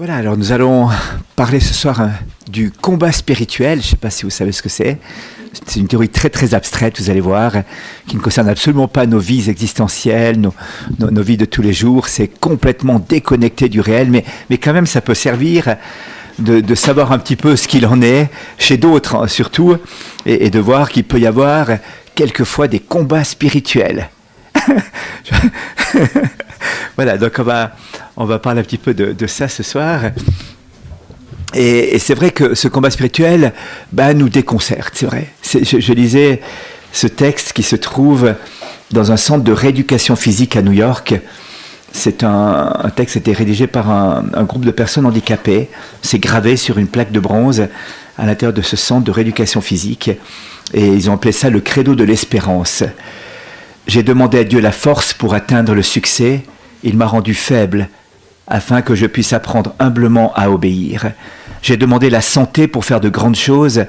Voilà, alors nous allons parler ce soir du combat spirituel. Je ne sais pas si vous savez ce que c'est. C'est une théorie très très abstraite, vous allez voir, qui ne concerne absolument pas nos vies existentielles, nos vies de tous les jours. C'est complètement déconnecté du réel, mais quand même ça peut servir de savoir un petit peu ce qu'il en est chez d'autres surtout, et de voir qu'il peut y avoir quelquefois des combats spirituels. Voilà, donc on va parler un petit peu de ça ce soir. Et c'est vrai que ce combat spirituel nous déconcerte, c'est vrai. Je lisais ce texte qui se trouve dans un centre de rééducation physique à New York. C'est un texte qui a été rédigé par un groupe de personnes handicapées. C'est gravé sur une plaque de bronze à l'intérieur de ce centre de rééducation physique. Et ils ont appelé ça le credo de l'espérance. J'ai demandé à Dieu la force pour atteindre le succès. Il m'a rendu faible afin que je puisse apprendre humblement à obéir. J'ai demandé la santé pour faire de grandes choses.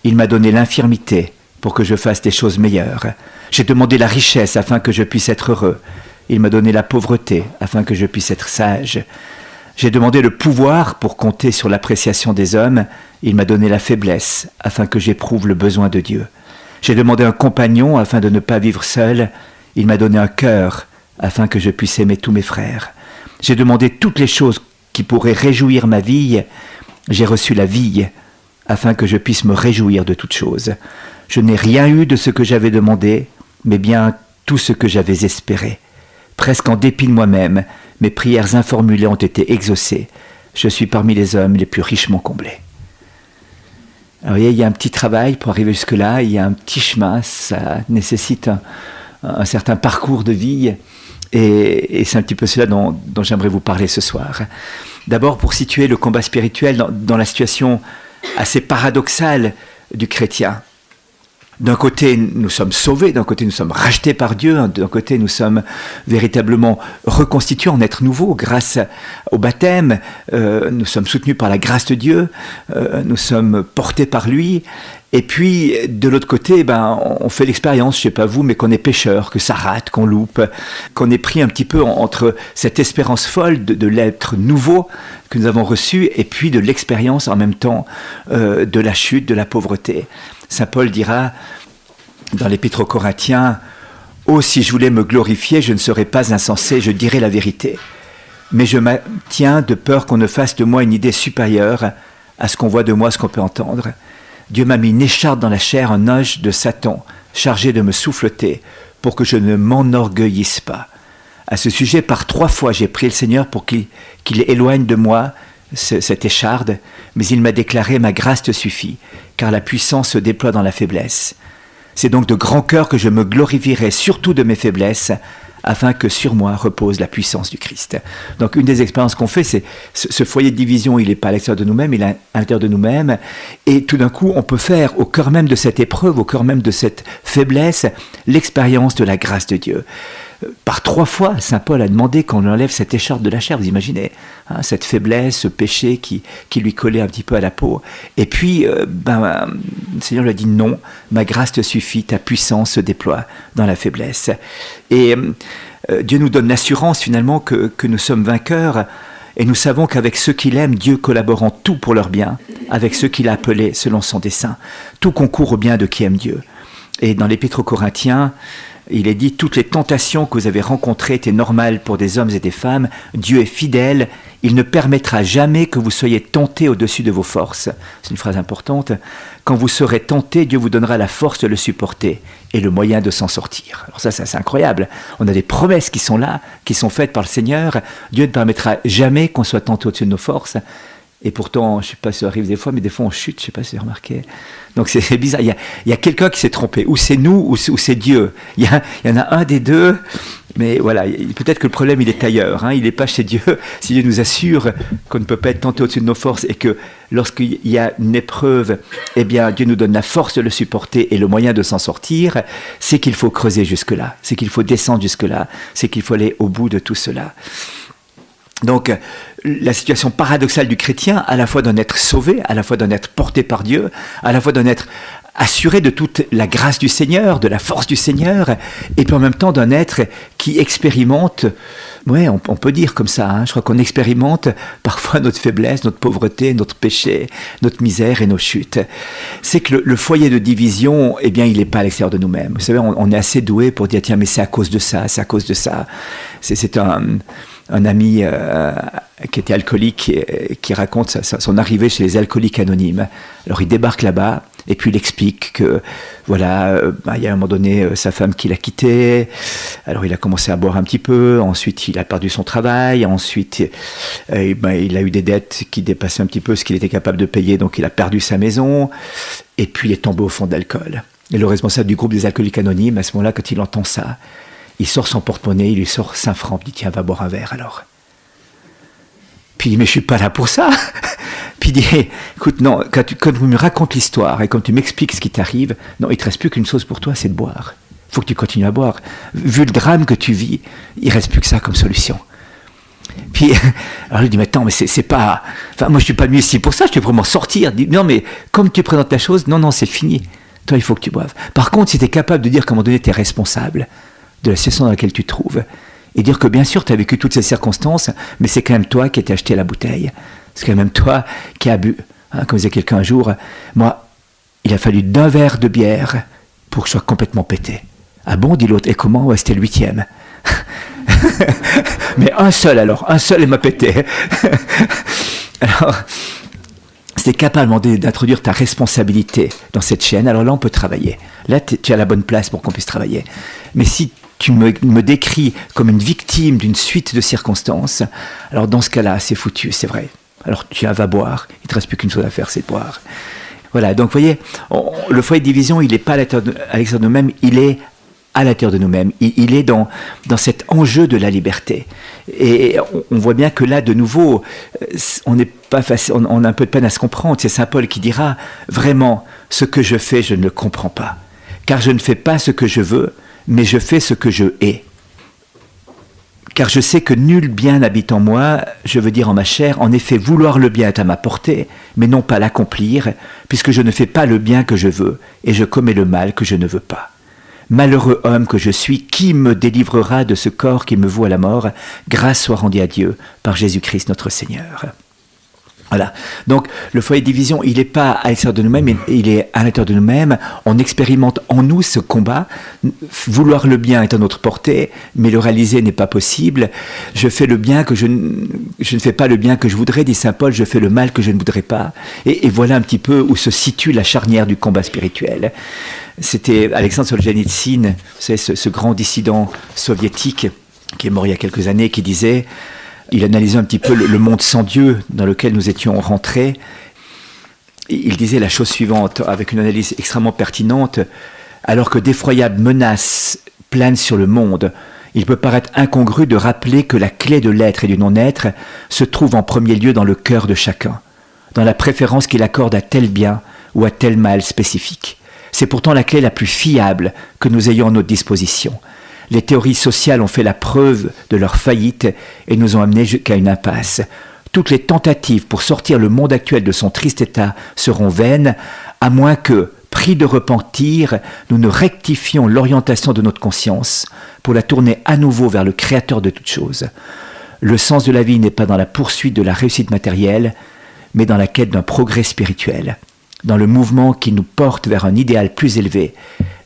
Il m'a donné l'infirmité pour que je fasse des choses meilleures. J'ai demandé la richesse afin que je puisse être heureux. Il m'a donné la pauvreté afin que je puisse être sage. J'ai demandé le pouvoir pour compter sur l'appréciation des hommes. Il m'a donné la faiblesse afin que j'éprouve le besoin de Dieu. J'ai demandé un compagnon afin de ne pas vivre seul. Il m'a donné un cœur afin que je puisse aimer tous mes frères. J'ai demandé toutes les choses qui pourraient réjouir ma vie. J'ai reçu la vie afin que je puisse me réjouir de toutes choses. Je n'ai rien eu de ce que j'avais demandé, mais bien tout ce que j'avais espéré. Presque en dépit de moi-même, mes prières informulées ont été exaucées. Je suis parmi les hommes les plus richement comblés. Alors, il y a un petit travail pour arriver jusque-là, il y a un petit chemin, ça nécessite un certain parcours de vie, et c'est un petit peu cela dont j'aimerais vous parler ce soir. D'abord, pour situer le combat spirituel dans la situation assez paradoxale du chrétien. D'un côté, nous sommes sauvés, d'un côté, nous sommes rachetés par Dieu, d'un côté, nous sommes véritablement reconstitués en être nouveaux grâce au baptême, nous sommes soutenus par la grâce de Dieu, nous sommes portés par lui, et puis, de l'autre côté, on fait l'expérience, je ne sais pas vous, mais qu'on est pécheur, que ça rate, qu'on loupe, qu'on est pris un petit peu entre cette espérance folle de l'être nouveau que nous avons reçu, et puis de l'expérience en même temps de la chute, de la pauvreté. Saint Paul dira dans l'Épître aux Corinthiens, « Oh, si je voulais me glorifier, je ne serais pas insensé, je dirais la vérité. Mais je maintiens de peur qu'on ne fasse de moi une idée supérieure à ce qu'on voit de moi, ce qu'on peut entendre. Dieu m'a mis une écharpe dans la chair, un ange de Satan, chargé de me souffleter, pour que je ne m'enorgueillisse pas. À ce sujet, par 3 fois, j'ai prié le Seigneur pour qu'il éloigne de moi cette écharde, mais il m'a déclaré « Ma grâce te suffit, car la puissance se déploie dans la faiblesse. C'est donc de grand cœur que je me glorifierai surtout de mes faiblesses, afin que sur moi repose la puissance du Christ. » Donc une des expériences qu'on fait, c'est ce foyer de division, il n'est pas à l'extérieur de nous-mêmes, il est à l'intérieur de nous-mêmes, et tout d'un coup, on peut faire au cœur même de cette épreuve, au cœur même de cette faiblesse, l'expérience de la grâce de Dieu. Par 3 fois, Saint Paul a demandé qu'on enlève cette écharpe de la chair, vous imaginez, cette faiblesse, ce péché qui lui collait un petit peu à la peau. Et puis, le Seigneur lui a dit non, ma grâce te suffit, ta puissance se déploie dans la faiblesse. Et Dieu nous donne l'assurance finalement que nous sommes vainqueurs, et nous savons qu'avec ceux qu'il aime, Dieu collabore en tout pour leur bien, avec ceux qu'il a appelés selon son dessein. Tout concourt au bien de qui aime Dieu. Et dans l'Épître aux Corinthiens, il est dit « Toutes les tentations que vous avez rencontrées étaient normales pour des hommes et des femmes. Dieu est fidèle. Il ne permettra jamais que vous soyez tentés au-dessus de vos forces. » C'est une phrase importante. « Quand vous serez tentés, Dieu vous donnera la force de le supporter et le moyen de s'en sortir. » Alors ça, c'est incroyable. On a des promesses qui sont là, qui sont faites par le Seigneur. Dieu ne permettra jamais qu'on soit tenté au-dessus de nos forces. Et pourtant, je ne sais pas si ça arrive des fois, mais des fois on chute, je ne sais pas si vous avez remarqué. Donc c'est bizarre, il y a quelqu'un qui s'est trompé, ou c'est nous, ou c'est Dieu. Il y en a un des deux, mais voilà, peut-être que le problème il est ailleurs, il n'est pas chez Dieu. Si Dieu nous assure qu'on ne peut pas être tenté au-dessus de nos forces, et que lorsqu'il y a une épreuve, eh bien Dieu nous donne la force de le supporter et le moyen de s'en sortir, c'est qu'il faut creuser jusque-là, c'est qu'il faut descendre jusque-là, c'est qu'il faut aller au bout de tout cela. Donc, la situation paradoxale du chrétien, à la fois d'en être sauvé, à la fois d'en être porté par Dieu, à la fois d'en être assuré de toute la grâce du Seigneur, de la force du Seigneur, et puis en même temps d'un être qui expérimente, ouais, on peut dire comme ça, hein, je crois qu'on expérimente parfois notre faiblesse, notre pauvreté, notre péché, notre misère et nos chutes. C'est que le foyer de division, eh bien, il n'est pas à l'extérieur de nous-mêmes. Vous savez, on est assez doué pour dire, tiens, mais c'est à cause de ça, c'est à cause de ça. C'est un ami qui était alcoolique qui raconte son arrivée chez les alcooliques anonymes. Alors il débarque là-bas et puis il explique que voilà, il y a un moment donné sa femme qui l'a quitté, alors il a commencé à boire un petit peu, ensuite il a perdu son travail, ensuite il a eu des dettes qui dépassaient un petit peu ce qu'il était capable de payer, donc il a perdu sa maison et puis il est tombé au fond de l'alcool. Et le responsable du groupe des alcooliques anonymes, à ce moment-là, quand il entend ça, il sort son porte-monnaie, il lui sort 5 francs, il dit tiens, va boire un verre alors. Puis il dit mais je suis pas là pour ça. Puis il dit écoute, non, quand tu me racontes l'histoire et quand tu m'expliques ce qui t'arrive, non, il te reste plus qu'une chose pour toi, c'est de boire. Il faut que tu continues à boire. Vu le drame que tu vis, il reste plus que ça comme solution. Puis alors il dit mais attends, mais c'est pas, enfin moi je suis pas venu ici pour ça, je suis pour m'en sortir. Il dit non mais comme tu présentes la chose, non c'est fini. Toi il faut que tu boives. Par contre, si tu es capable de dire qu'à un moment donné tu es responsable de la situation dans laquelle tu te trouves, et dire que bien sûr tu as vécu toutes ces circonstances, mais c'est quand même toi qui as acheté la bouteille, c'est quand même toi qui as bu. Hein, comme disait quelqu'un un jour, moi il a fallu d'un verre de bière pour que je sois complètement pété. Ah bon, dit l'autre, et comment? Ouais, c'était le 8e. Mais un seul il m'a pété. Alors c'est capable d'introduire ta responsabilité dans cette chaîne, alors là on peut travailler. Là tu as la bonne place pour qu'on puisse travailler. Mais si tu me décris comme une victime d'une suite de circonstances, alors dans ce cas-là c'est foutu, c'est vrai. Alors tu vas boire, il ne te reste plus qu'une chose à faire, c'est de boire. Voilà, donc vous voyez, le foyer de division, il n'est pas à l'extérieur de nous-mêmes, il est à l'intérieur de nous-mêmes. Il est dans cet enjeu de la liberté. Et on voit bien que là, de nouveau, on a un peu de peine à se comprendre. C'est Saint Paul qui dira, vraiment, ce que je fais, je ne le comprends pas. Car je ne fais pas ce que je veux, mais je fais ce que je hais. Car je sais que nul bien n'habite en moi, je veux dire en ma chair, en effet, vouloir le bien est à ma portée, mais non pas l'accomplir, puisque je ne fais pas le bien que je veux, et je commets le mal que je ne veux pas. Malheureux homme que je suis, qui me délivrera de ce corps qui me vaut à la mort? Grâce soit rendue à Dieu par Jésus-Christ notre Seigneur. Voilà. Donc, le foyer de division, il n'est pas à l'extérieur de nous-mêmes, il est à l'intérieur de nous-mêmes. On expérimente en nous ce combat. Vouloir le bien est à notre portée, mais le réaliser n'est pas possible. Je fais le bien que je ne fais pas le bien que je voudrais, dit Saint Paul, je fais le mal que je ne voudrais pas. Et voilà un petit peu où se situe la charnière du combat spirituel. C'était Alexandre Solzhenitsyn, vous savez, ce grand dissident soviétique qui est mort il y a quelques années, qui disait... Il analysait un petit peu le monde sans Dieu dans lequel nous étions rentrés. Il disait la chose suivante, avec une analyse extrêmement pertinente. Alors que d'effroyables menaces planent sur le monde, il peut paraître incongru de rappeler que la clé de l'être et du non-être se trouve en premier lieu dans le cœur de chacun, dans la préférence qu'il accorde à tel bien ou à tel mal spécifique. C'est pourtant la clé la plus fiable que nous ayons à notre disposition. Les théories sociales ont fait la preuve de leur faillite et nous ont amenés jusqu'à une impasse. Toutes les tentatives pour sortir le monde actuel de son triste état seront vaines, à moins que, pris de repentir, nous ne rectifions l'orientation de notre conscience pour la tourner à nouveau vers le Créateur de toutes choses. Le sens de la vie n'est pas dans la poursuite de la réussite matérielle, mais dans la quête d'un progrès spirituel, dans le mouvement qui nous porte vers un idéal plus élevé.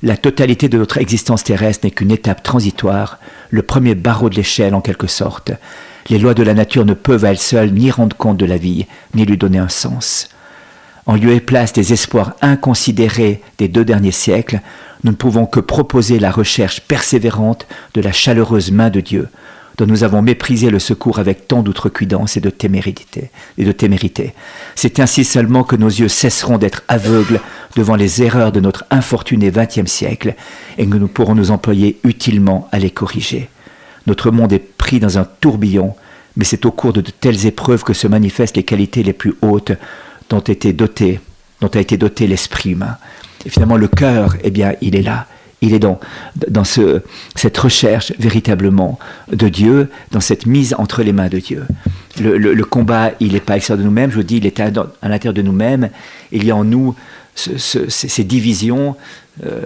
La totalité de notre existence terrestre n'est qu'une étape transitoire, le premier barreau de l'échelle en quelque sorte. Les lois de la nature ne peuvent à elles seules ni rendre compte de la vie, ni lui donner un sens. En lieu et place des espoirs inconsidérés des 2 derniers siècles, nous ne pouvons que proposer la recherche persévérante de la chaleureuse main de Dieu, dont nous avons méprisé le secours avec tant d'outrecuidance et de témérité. C'est ainsi seulement que nos yeux cesseront d'être aveugles devant les erreurs de notre infortuné XXe siècle et que nous pourrons nous employer utilement à les corriger. Notre monde est pris dans un tourbillon, mais c'est au cours de telles épreuves que se manifestent les qualités les plus hautes dont a été doté l'esprit humain. Et finalement, le cœur, eh bien, il est là. Il est dans cette recherche véritablement de Dieu, dans cette mise entre les mains de Dieu. Le combat, il n'est pas à l'extérieur de nous-mêmes, je vous dis, il est à l'intérieur de nous-mêmes. Il y a en nous ces divisions.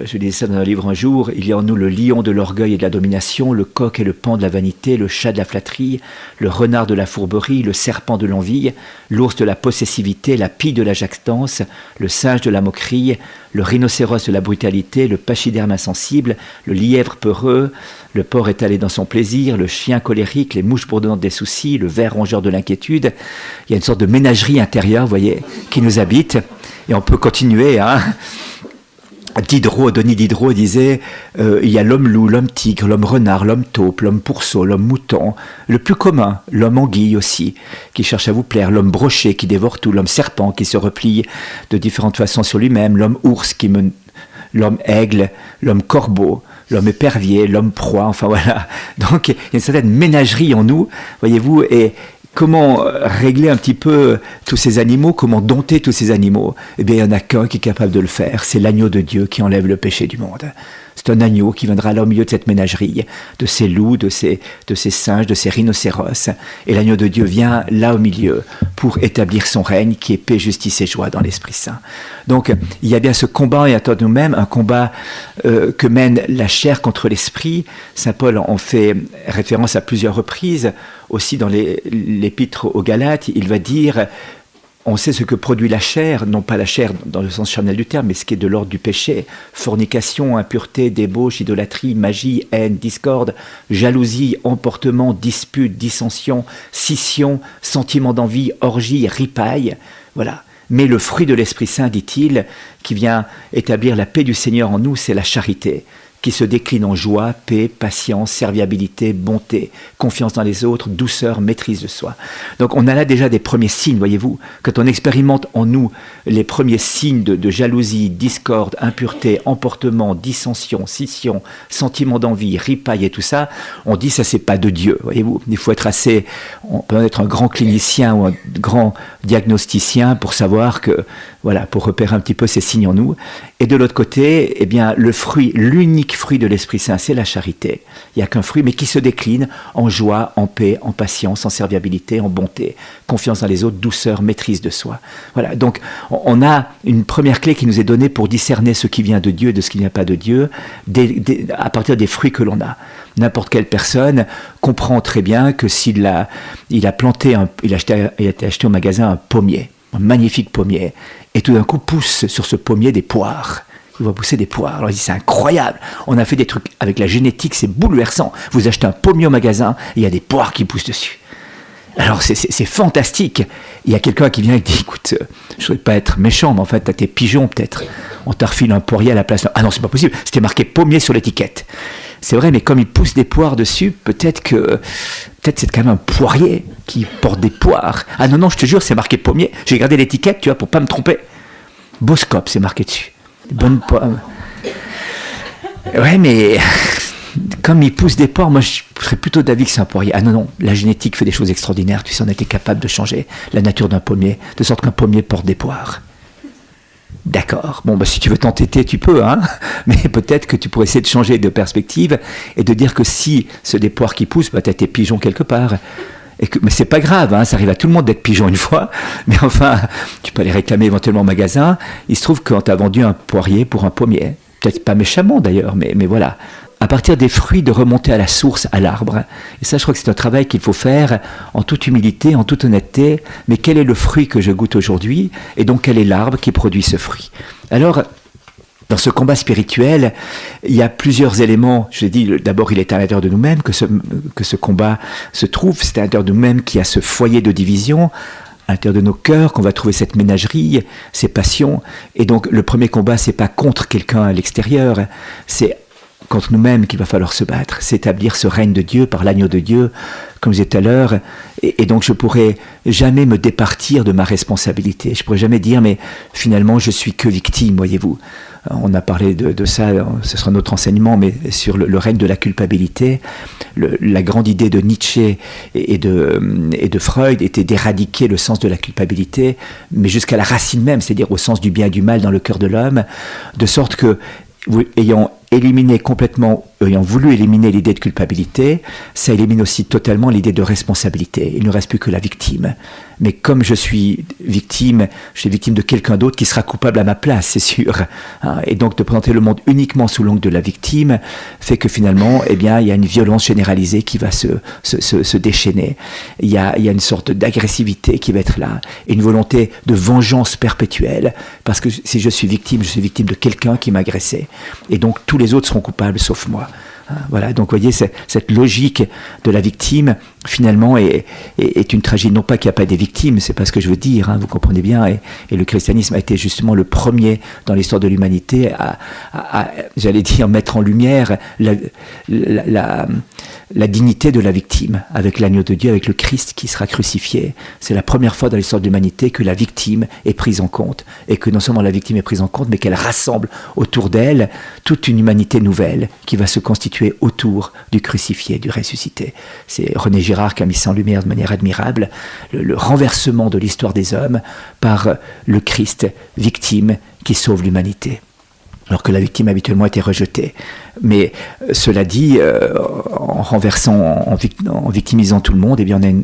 Je disais ça dans un livre un jour, il y a en nous le lion de l'orgueil et de la domination, le coq et le paon de la vanité, le chat de la flatterie, le renard de la fourberie, le serpent de l'envie, l'ours de la possessivité, la pie de la jactance, le singe de la moquerie, le rhinocéros de la brutalité, le pachyderme insensible, le lièvre peureux, le porc étalé dans son plaisir, le chien colérique, les mouches bourdonnantes des soucis, le ver rongeur de l'inquiétude. Il y a une sorte de ménagerie intérieure, vous voyez, qui nous habite, et on peut continuer, hein. Denis Diderot disait il y a l'homme loup, l'homme tigre, l'homme renard, l'homme taupe, l'homme pourceau, l'homme mouton, le plus commun, l'homme anguille aussi, qui cherche à vous plaire, l'homme brochet qui dévore tout, l'homme serpent qui se replie de différentes façons sur lui-même, l'homme ours l'homme aigle, l'homme corbeau, l'homme épervier, l'homme proie, enfin voilà. Donc il y a une certaine ménagerie en nous, voyez-vous, et comment régler un petit peu tous ces animaux, comment dompter tous ces animaux? Eh bien, il n'y en a qu'un qui est capable de le faire, c'est l'agneau de Dieu qui enlève le péché du monde. C'est un agneau qui viendra là au milieu de cette ménagerie, de ces loups, de ces singes, de ces rhinocéros. Et l'agneau de Dieu vient là au milieu pour établir son règne qui est paix, justice et joie dans l'Esprit Saint. Donc, il y a bien ce combat à l'intérieur de nous-mêmes, un combat que mène la chair contre l'esprit. Saint Paul en fait référence à plusieurs reprises. Aussi dans l'épître aux Galates, il va dire... On sait ce que produit la chair, non pas la chair dans le sens charnel du terme, mais ce qui est de l'ordre du péché. Fornication, impureté, débauche, idolâtrie, magie, haine, discorde, jalousie, emportement, dispute, dissension, scission, sentiment d'envie, orgie, ripaille. Voilà. Mais le fruit de l'Esprit Saint, dit-il, qui vient établir la paix du Seigneur en nous, c'est la charité, qui se décline en joie, paix, patience, serviabilité, bonté, confiance dans les autres, douceur, maîtrise de soi. Donc on a là déjà des premiers signes, voyez-vous. Quand on expérimente en nous les premiers signes de jalousie, discorde, impureté, emportement, dissension, scission, sentiment d'envie, ripaille et tout ça, on dit ça c'est pas de Dieu, voyez-vous. Il faut on peut être un grand clinicien ou un grand diagnosticien pour savoir que, voilà, pour repérer un petit peu ces signes en nous. Et de l'autre côté, eh bien, l'unique fruit de l'Esprit Saint, c'est la charité. Il n'y a qu'un fruit, mais qui se décline en joie, en paix, en patience, en serviabilité, en bonté, confiance dans les autres, douceur, maîtrise de soi. Voilà, donc on a une première clé qui nous est donnée pour discerner ce qui vient de Dieu et de ce qui ne vient pas de Dieu, à partir des fruits que l'on a. N'importe quelle personne comprend très bien que s'il a été acheté au magasin un pommier, un magnifique pommier, et tout d'un coup pousse sur ce pommier des poires. Il va pousser des poires. Alors il dit c'est incroyable, on a fait des trucs avec la génétique, c'est bouleversant. Vous achetez un pommier au magasin, et il y a des poires qui poussent dessus. Alors c'est fantastique. Il y a quelqu'un qui vient et dit écoute, je ne voudrais pas être méchant, mais en fait t'as tes pigeons peut-être. On t'a refilé un poirier à la place. Ah non, c'est pas possible, c'était marqué pommier sur l'étiquette. C'est vrai, mais comme il pousse des poires dessus, peut-être c'est quand même un poirier qui porte des poires. Ah non, je te jure, c'est marqué pommier. J'ai regardé l'étiquette, tu vois, pour pas me tromper. Boscop, c'est marqué dessus. Des bonnes poires. Ouais, mais comme il pousse des poires, moi je serais plutôt d'avis que c'est un poirier. Ah non, la génétique fait des choses extraordinaires. Tu sais, on a été capable de changer la nature d'un pommier, de sorte qu'un pommier porte des poires. D'accord, bon, si tu veux t'entêter, tu peux, hein, mais peut-être que tu pourrais essayer de changer de perspective et de dire que si c'est des poires qui poussent, tu as tes pigeons quelque part. Mais c'est pas grave, hein, ça arrive à tout le monde d'être pigeon une fois, mais enfin, tu peux aller réclamer éventuellement au magasin. Il se trouve qu'on t'a vendu un poirier pour un pommier. Peut-être pas méchamment d'ailleurs, mais voilà. À partir des fruits, de remonter à la source, à l'arbre. Et ça, je crois que c'est un travail qu'il faut faire en toute humilité, en toute honnêteté. Mais quel est le fruit que je goûte aujourd'hui? Et donc, quel est l'arbre qui produit ce fruit? Alors, dans ce combat spirituel, il y a plusieurs éléments. Je l'ai dit, d'abord, il est à l'intérieur de nous-mêmes que ce combat se trouve. C'est à l'intérieur de nous-mêmes qu'il y a ce foyer de division, à l'intérieur de nos cœurs, qu'on va trouver cette ménagerie, ces passions. Et donc, le premier combat, c'est pas contre quelqu'un à l'extérieur, c'est contre nous-mêmes qu'il va falloir se battre, c'est établir ce règne de Dieu par l'agneau de Dieu, comme je disais tout à l'heure, et donc je ne pourrai jamais me départir de ma responsabilité. Je ne pourrai jamais dire, mais finalement, je suis que victime, voyez-vous. On a parlé de ça, ce sera notre enseignement, mais sur le règne de la culpabilité, la grande idée de Nietzsche et de Freud était d'éradiquer le sens de la culpabilité, mais jusqu'à la racine même, c'est-à-dire au sens du bien et du mal dans le cœur de l'homme, de sorte que, ayant éliminé complètement, ayant voulu éliminer l'idée de culpabilité, ça élimine aussi totalement l'idée de responsabilité. Il ne reste plus que la victime. Mais comme je suis victime de quelqu'un d'autre qui sera coupable à ma place, c'est sûr. Et donc de présenter le monde uniquement sous l'angle de la victime fait que finalement, il y a une violence généralisée qui va se déchaîner. Il y a une sorte d'agressivité qui va être là, et une volonté de vengeance perpétuelle, parce que si je suis victime de quelqu'un qui m'a agressé. Et donc tous les autres seront coupables sauf moi. Voilà, donc vous voyez, cette logique de la victime, finalement, est une tragédie. Non pas qu'il n'y a pas des victimes, c'est pas ce que je veux dire, vous comprenez bien, et le christianisme a été justement le premier dans l'histoire de l'humanité à j'allais dire, mettre en lumière la dignité de la victime, avec l'agneau de Dieu, avec le Christ qui sera crucifié. C'est la première fois dans l'histoire de l'humanité que la victime est prise en compte, et que non seulement la victime est prise en compte, mais qu'elle rassemble autour d'elle toute une humanité nouvelle qui va se constituer autour du crucifié, du ressuscité. C'est René Girard qui a mis ça en lumière de manière admirable, le renversement de l'histoire des hommes par le Christ victime qui sauve l'humanité, alors que la victime habituellement était rejetée. Mais cela dit, en renversant, en victimisant tout le monde,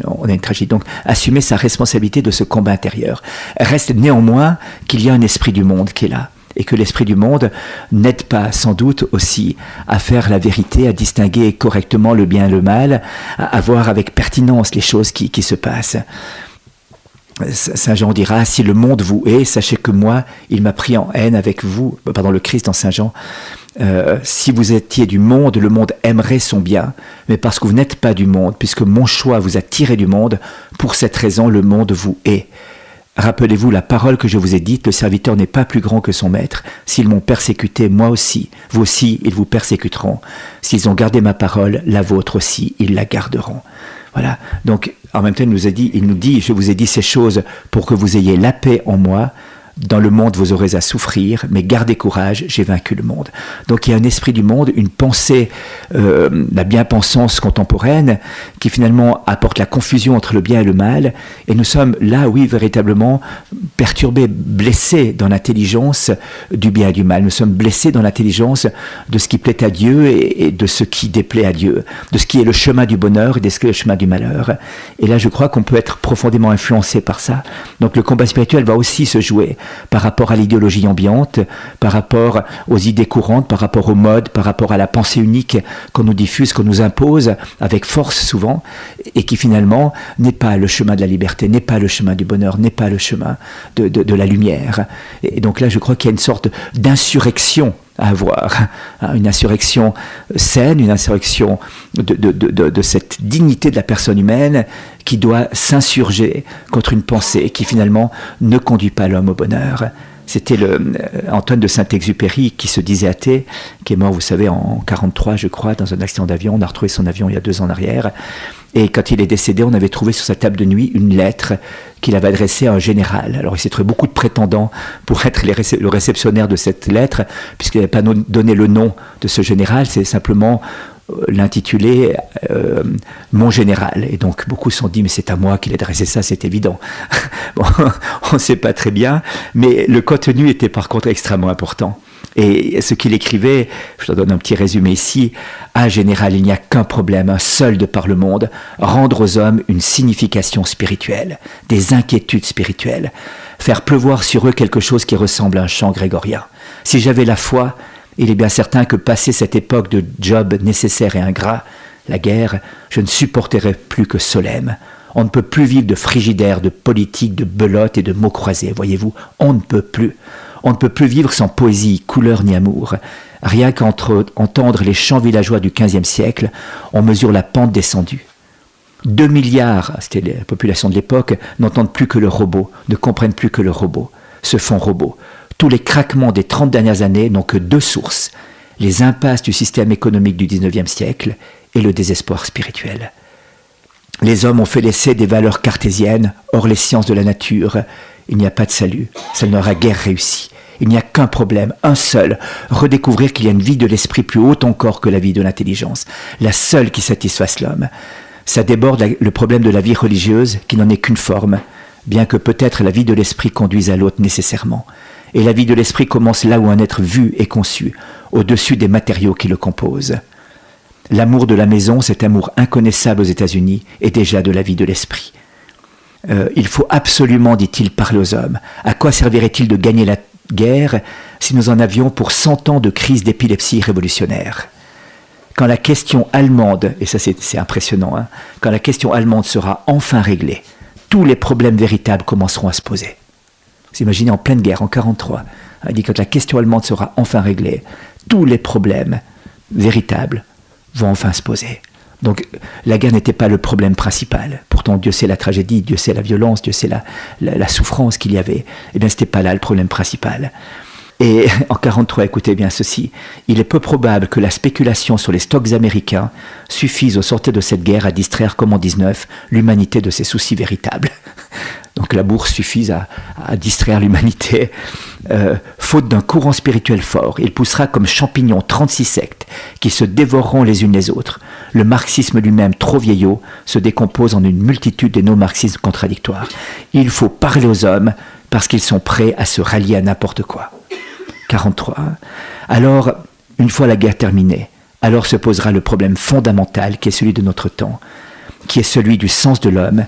on a une tragédie. Donc assumer sa responsabilité de ce combat intérieur. Reste néanmoins qu'il y a un esprit du monde qui est là, et que l'esprit du monde n'aide pas sans doute aussi à faire la vérité, à distinguer correctement le bien et le mal, à voir avec pertinence les choses qui se passent. Saint Jean dira, si le monde vous hait, sachez que moi, il m'a pris en haine avec vous. Pardon, le Christ dans Saint Jean. Si vous étiez du monde, le monde aimerait son bien, mais parce que vous n'êtes pas du monde, puisque mon choix vous a tiré du monde, pour cette raison, le monde vous hait. Rappelez-vous la parole que je vous ai dite, le serviteur n'est pas plus grand que son maître. S'ils m'ont persécuté, moi aussi, vous aussi, ils vous persécuteront. S'ils ont gardé ma parole, la vôtre aussi, ils la garderont. Voilà. Donc, en même temps, il nous dit, je vous ai dit ces choses pour que vous ayez la paix en moi. Dans le monde, vous aurez à souffrir, mais gardez courage, j'ai vaincu le monde. Donc il y a un esprit du monde, une pensée, la bien-pensance contemporaine, qui finalement apporte la confusion entre le bien et le mal. Et nous sommes là, oui, véritablement perturbés, blessés dans l'intelligence du bien et du mal. Nous sommes blessés dans l'intelligence de ce qui plaît à Dieu et de ce qui déplaît à Dieu, de ce qui est le chemin du bonheur et de ce qui est le chemin du malheur. Et là, je crois qu'on peut être profondément influencé par ça. Donc le combat spirituel va aussi se jouer par rapport à l'idéologie ambiante, par rapport aux idées courantes, par rapport aux modes, par rapport à la pensée unique qu'on nous diffuse, qu'on nous impose avec force souvent, et qui finalement n'est pas le chemin de la liberté, n'est pas le chemin du bonheur, n'est pas le chemin de la lumière. Et donc là, je crois qu'il y a une sorte d'insurrection à avoir, une insurrection saine, une insurrection de cette dignité de la personne humaine qui doit s'insurger contre une pensée qui finalement ne conduit pas l'homme au bonheur. C'était Antoine de Saint-Exupéry qui se disait athée, qui est mort, vous savez, en 1943, je crois, dans un accident d'avion. On a retrouvé son avion il y a 2 ans en arrière. Et quand il est décédé, on avait trouvé sur sa table de nuit une lettre qu'il avait adressée à un général. Alors il s'est trouvé beaucoup de prétendants pour être le réceptionnaire de cette lettre, puisqu'il n'avait pas donné le nom de ce général, c'est simplement l'intitulé Mon général. Et donc beaucoup se sont dit, mais c'est à moi qu'il adressait ça, c'est évident. Bon, on ne sait pas très bien, mais le contenu était par contre extrêmement important. Et ce qu'il écrivait, je te donne un petit résumé ici, général, il n'y a qu'un problème, un seul de par le monde, rendre aux hommes une signification spirituelle, des inquiétudes spirituelles, faire pleuvoir sur eux quelque chose qui ressemble à un chant grégorien. Si j'avais la foi, il est bien certain que passé cette époque de job nécessaire et ingrat, la guerre, je ne supporterais plus que Solesmes. On ne peut plus vivre de frigidaire, de politique, de belote et de mots croisés, voyez-vous, on ne peut plus. On ne peut plus vivre sans poésie, couleur ni amour. Rien qu'entendre les chants villageois du XVe siècle, on mesure la pente descendue. 2 milliards, c'était la population de l'époque, n'entendent plus que le robot, ne comprennent plus que le robot, se font robots. Tous les craquements des 30 dernières années n'ont que 2 sources, les impasses du système économique du XIXe siècle et le désespoir spirituel. Les hommes ont fait l'essai des valeurs cartésiennes, hors les sciences de la nature. Il n'y a pas de salut, ça n'aura guère réussi. Il n'y a qu'un problème, un seul, redécouvrir qu'il y a une vie de l'esprit plus haute encore que la vie de l'intelligence, la seule qui satisfasse l'homme. Ça déborde le problème de la vie religieuse, qui n'en est qu'une forme, bien que peut-être la vie de l'esprit conduise à l'autre nécessairement. Et la vie de l'esprit commence là où un être vu et conçu, au-dessus des matériaux qui le composent. L'amour de la maison, cet amour inconnaissable aux États-Unis, est déjà de la vie de l'esprit. Il faut absolument, dit-il, parler aux hommes. À quoi servirait-il de gagner la guerre si nous en avions pour 100 ans de crise d'épilepsie révolutionnaire ? Quand la question allemande, et ça c'est impressionnant, hein, quand la question allemande sera enfin réglée, tous les problèmes véritables commenceront à se poser. Vous imaginez en pleine guerre, en 1943, il dit que quand la question allemande sera enfin réglée, tous les problèmes véritables vont enfin se poser. Donc la guerre n'était pas le problème principal. Pourtant Dieu sait la tragédie, Dieu sait la violence, Dieu sait la souffrance qu'il y avait. Eh bien ce n'était pas là le problème principal. Et en 1943, écoutez bien ceci, il est peu probable que la spéculation sur les stocks américains suffise au sortir de cette guerre à distraire, comme en 1919, l'humanité de ses soucis véritables. Donc la bourse suffise à distraire l'humanité. Faute d'un courant spirituel fort, il poussera comme champignon 36 sectes qui se dévoreront les unes les autres. Le marxisme lui-même, trop vieillot, se décompose en une multitude de néo-marxismes contradictoires. Il faut parler aux hommes parce qu'ils sont prêts à se rallier à n'importe quoi. 43. Alors, une fois la guerre terminée, alors se posera le problème fondamental qui est celui de notre temps, qui est celui du sens de l'homme.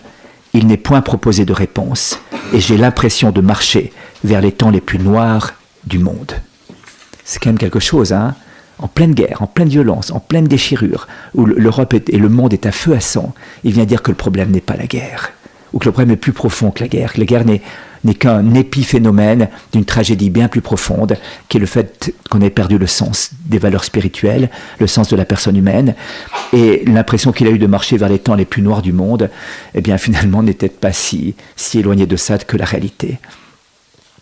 Il n'est point proposé de réponse, et j'ai l'impression de marcher vers les temps les plus noirs du monde. C'est quand même quelque chose, hein ? En pleine guerre, en pleine violence, en pleine déchirure, où l'Europe et le monde est à feu à sang, il vient dire que le problème n'est pas la guerre, ou que le problème est plus profond que la guerre n'est qu'un épiphénomène d'une tragédie bien plus profonde, qui est le fait qu'on ait perdu le sens des valeurs spirituelles, le sens de la personne humaine, et l'impression qu'il a eu de marcher vers les temps les plus noirs du monde, eh bien finalement n'était pas si éloigné de ça que la réalité.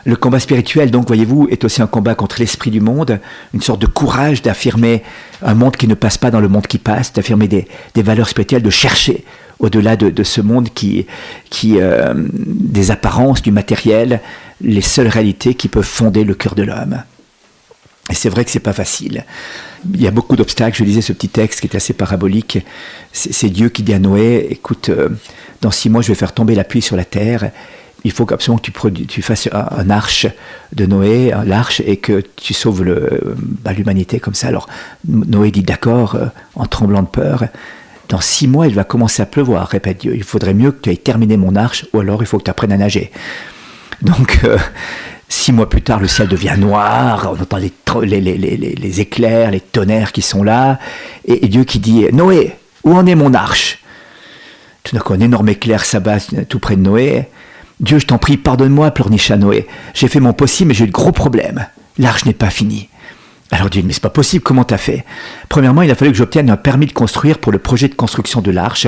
Le combat spirituel, donc, voyez-vous, est aussi un combat contre l'esprit du monde, une sorte de courage d'affirmer un monde qui ne passe pas dans le monde qui passe, d'affirmer des valeurs spirituelles, de chercher au-delà de ce monde qui des apparences, du matériel, les seules réalités qui peuvent fonder le cœur de l'homme. Et c'est vrai que c'est pas facile. Il y a beaucoup d'obstacles. Je lisais ce petit texte qui est assez parabolique. C'est Dieu qui dit à Noé, écoute, dans 6 mois, je vais faire tomber la pluie sur la terre. Il faut absolument que tu fasses un arche de Noé, l'arche, et que tu sauves l'humanité comme ça. Alors Noé dit d'accord, en tremblant de peur. Dans 6 mois, il va commencer à pleuvoir, répète Dieu. Il faudrait mieux que tu aies terminé mon arche, ou alors il faut que tu apprennes à nager. Donc 6 mois plus tard, le ciel devient noir, on entend les éclairs, les tonnerres qui sont là, et Dieu qui dit « Noé, où en est mon arche ?» Tout d'un coup, un énorme éclair s'abat tout près de Noé. « Dieu, je t'en prie, pardonne-moi, pleurnicha Noé. J'ai fait mon possible, mais j'ai eu de gros problèmes. L'arche n'est pas finie. » Alors Dieu dit, mais c'est pas possible, comment t'as fait ? Premièrement, il a fallu que j'obtienne un permis de construire pour le projet de construction de l'arche,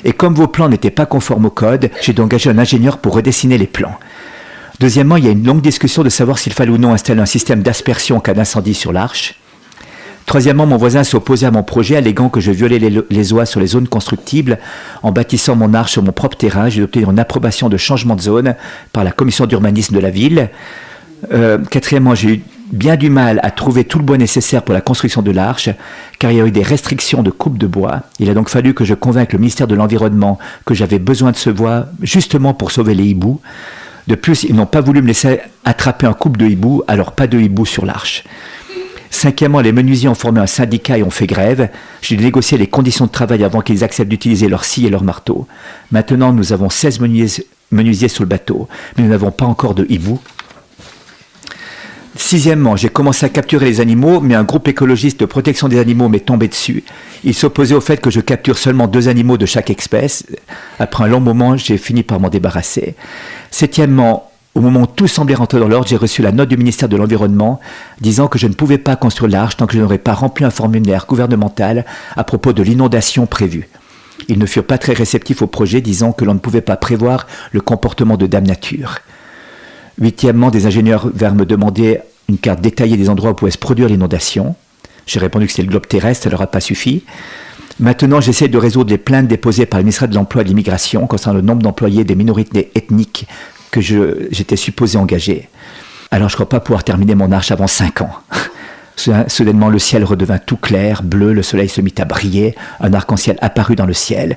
et comme vos plans n'étaient pas conformes au code, j'ai dû engager un ingénieur pour redessiner les plans. Deuxièmement, il y a une longue discussion de savoir s'il fallait ou non installer un système d'aspersion en cas d'incendie sur l'arche. Troisièmement, mon voisin s'est opposé à mon projet, alléguant que je violais les oies sur les zones constructibles. En bâtissant mon arche sur mon propre terrain, j'ai obtenu une approbation de changement de zone par la commission d'urbanisme de la ville. Quatrièmement, j'ai eu bien du mal à trouver tout le bois nécessaire pour la construction de l'arche, car il y a eu des restrictions de coupe de bois. Il a donc fallu que je convainque le ministère de l'Environnement que j'avais besoin de ce bois, justement pour sauver les hiboux. De plus, ils n'ont pas voulu me laisser attraper un couple de hiboux, alors pas de hiboux sur l'arche. Cinquièmement, les menuisiers ont formé un syndicat et ont fait grève. J'ai dû négocier les conditions de travail avant qu'ils acceptent d'utiliser leurs scies et leurs marteaux. Maintenant, nous avons 16 menuisiers sur le bateau, mais nous n'avons pas encore de hiboux. Sixièmement, j'ai commencé à capturer les animaux, mais un groupe écologiste de protection des animaux m'est tombé dessus. Il s'opposait au fait que je capture seulement 2 animaux de chaque espèce. Après un long moment, j'ai fini par m'en débarrasser. Septièmement, au moment où tout semblait rentrer dans l'ordre, j'ai reçu la note du ministère de l'Environnement disant que je ne pouvais pas construire l'arche tant que je n'aurais pas rempli un formulaire gouvernemental à propos de l'inondation prévue. Ils ne furent pas très réceptifs au projet, disant que l'on ne pouvait pas prévoir le comportement de Dame Nature. Huitièmement, des ingénieurs vinrent me demander une carte détaillée des endroits où pouvait se produire l'inondation. J'ai répondu que c'était le globe terrestre, ça leur a pas suffi. Maintenant, j'essaie de résoudre les plaintes déposées par le ministère de l'Emploi et de l'Immigration concernant le nombre d'employés des minorités ethniques que j'étais supposé engager. Alors, je ne crois pas pouvoir terminer mon arche avant 5 ans. Soudainement, le ciel redevint tout clair, bleu, le soleil se mit à briller, un arc-en-ciel apparut dans le ciel.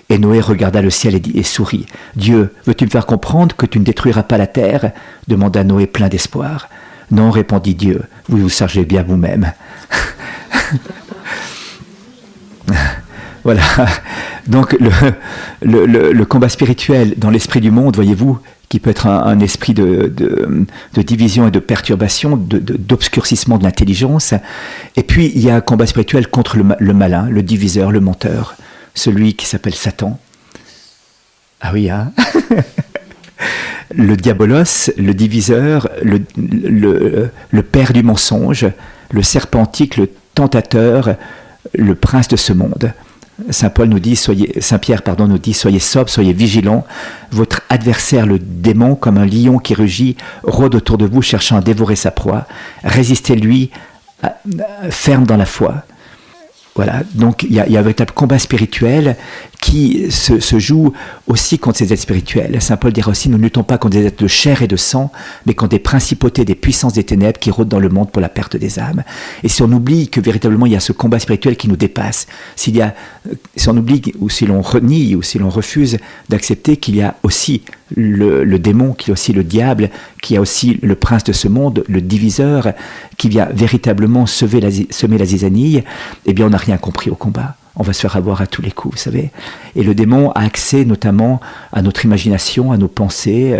Et Noé regarda le ciel et sourit. « Dieu, veux-tu me faire comprendre que tu ne détruiras pas la terre ?» demanda Noé plein d'espoir. « Non, répondit Dieu, vous vous chargez bien vous-même. » Voilà. Donc le combat spirituel dans l'esprit du monde, voyez-vous, qui peut être un esprit de division et de perturbation, d'obscurcissement de l'intelligence. Et puis il y a un combat spirituel contre le malin, le diviseur, le menteur, celui qui s'appelle Satan. Ah oui, hein. Le diabolos, le diviseur, le père du mensonge, le serpent antique, le tentateur, le prince de ce monde. Saint Pierre nous dit, soyez sobres, soyez vigilants. Votre adversaire, le démon, comme un lion qui rugit, rôde autour de vous cherchant à dévorer sa proie. Résistez-lui, ferme dans la foi. Voilà, donc il y a un véritable combat spirituel qui se joue aussi contre ces êtres spirituels. Saint Paul dira aussi, nous ne luttons pas contre des êtres de chair et de sang, mais contre des principautés, des puissances des ténèbres qui rôdent dans le monde pour la perte des âmes. Et si on oublie que véritablement il y a ce combat spirituel qui nous dépasse, si on oublie ou si l'on renie ou si l'on refuse d'accepter qu'il y a aussi le démon, qu'il y a aussi le diable, qu'il y a aussi le prince de ce monde, le diviseur, qui vient véritablement semer la zizanie, eh bien on n'a rien compris au combat. On va se faire avoir à tous les coups, vous savez. Et le démon a accès notamment à notre imagination, à nos pensées.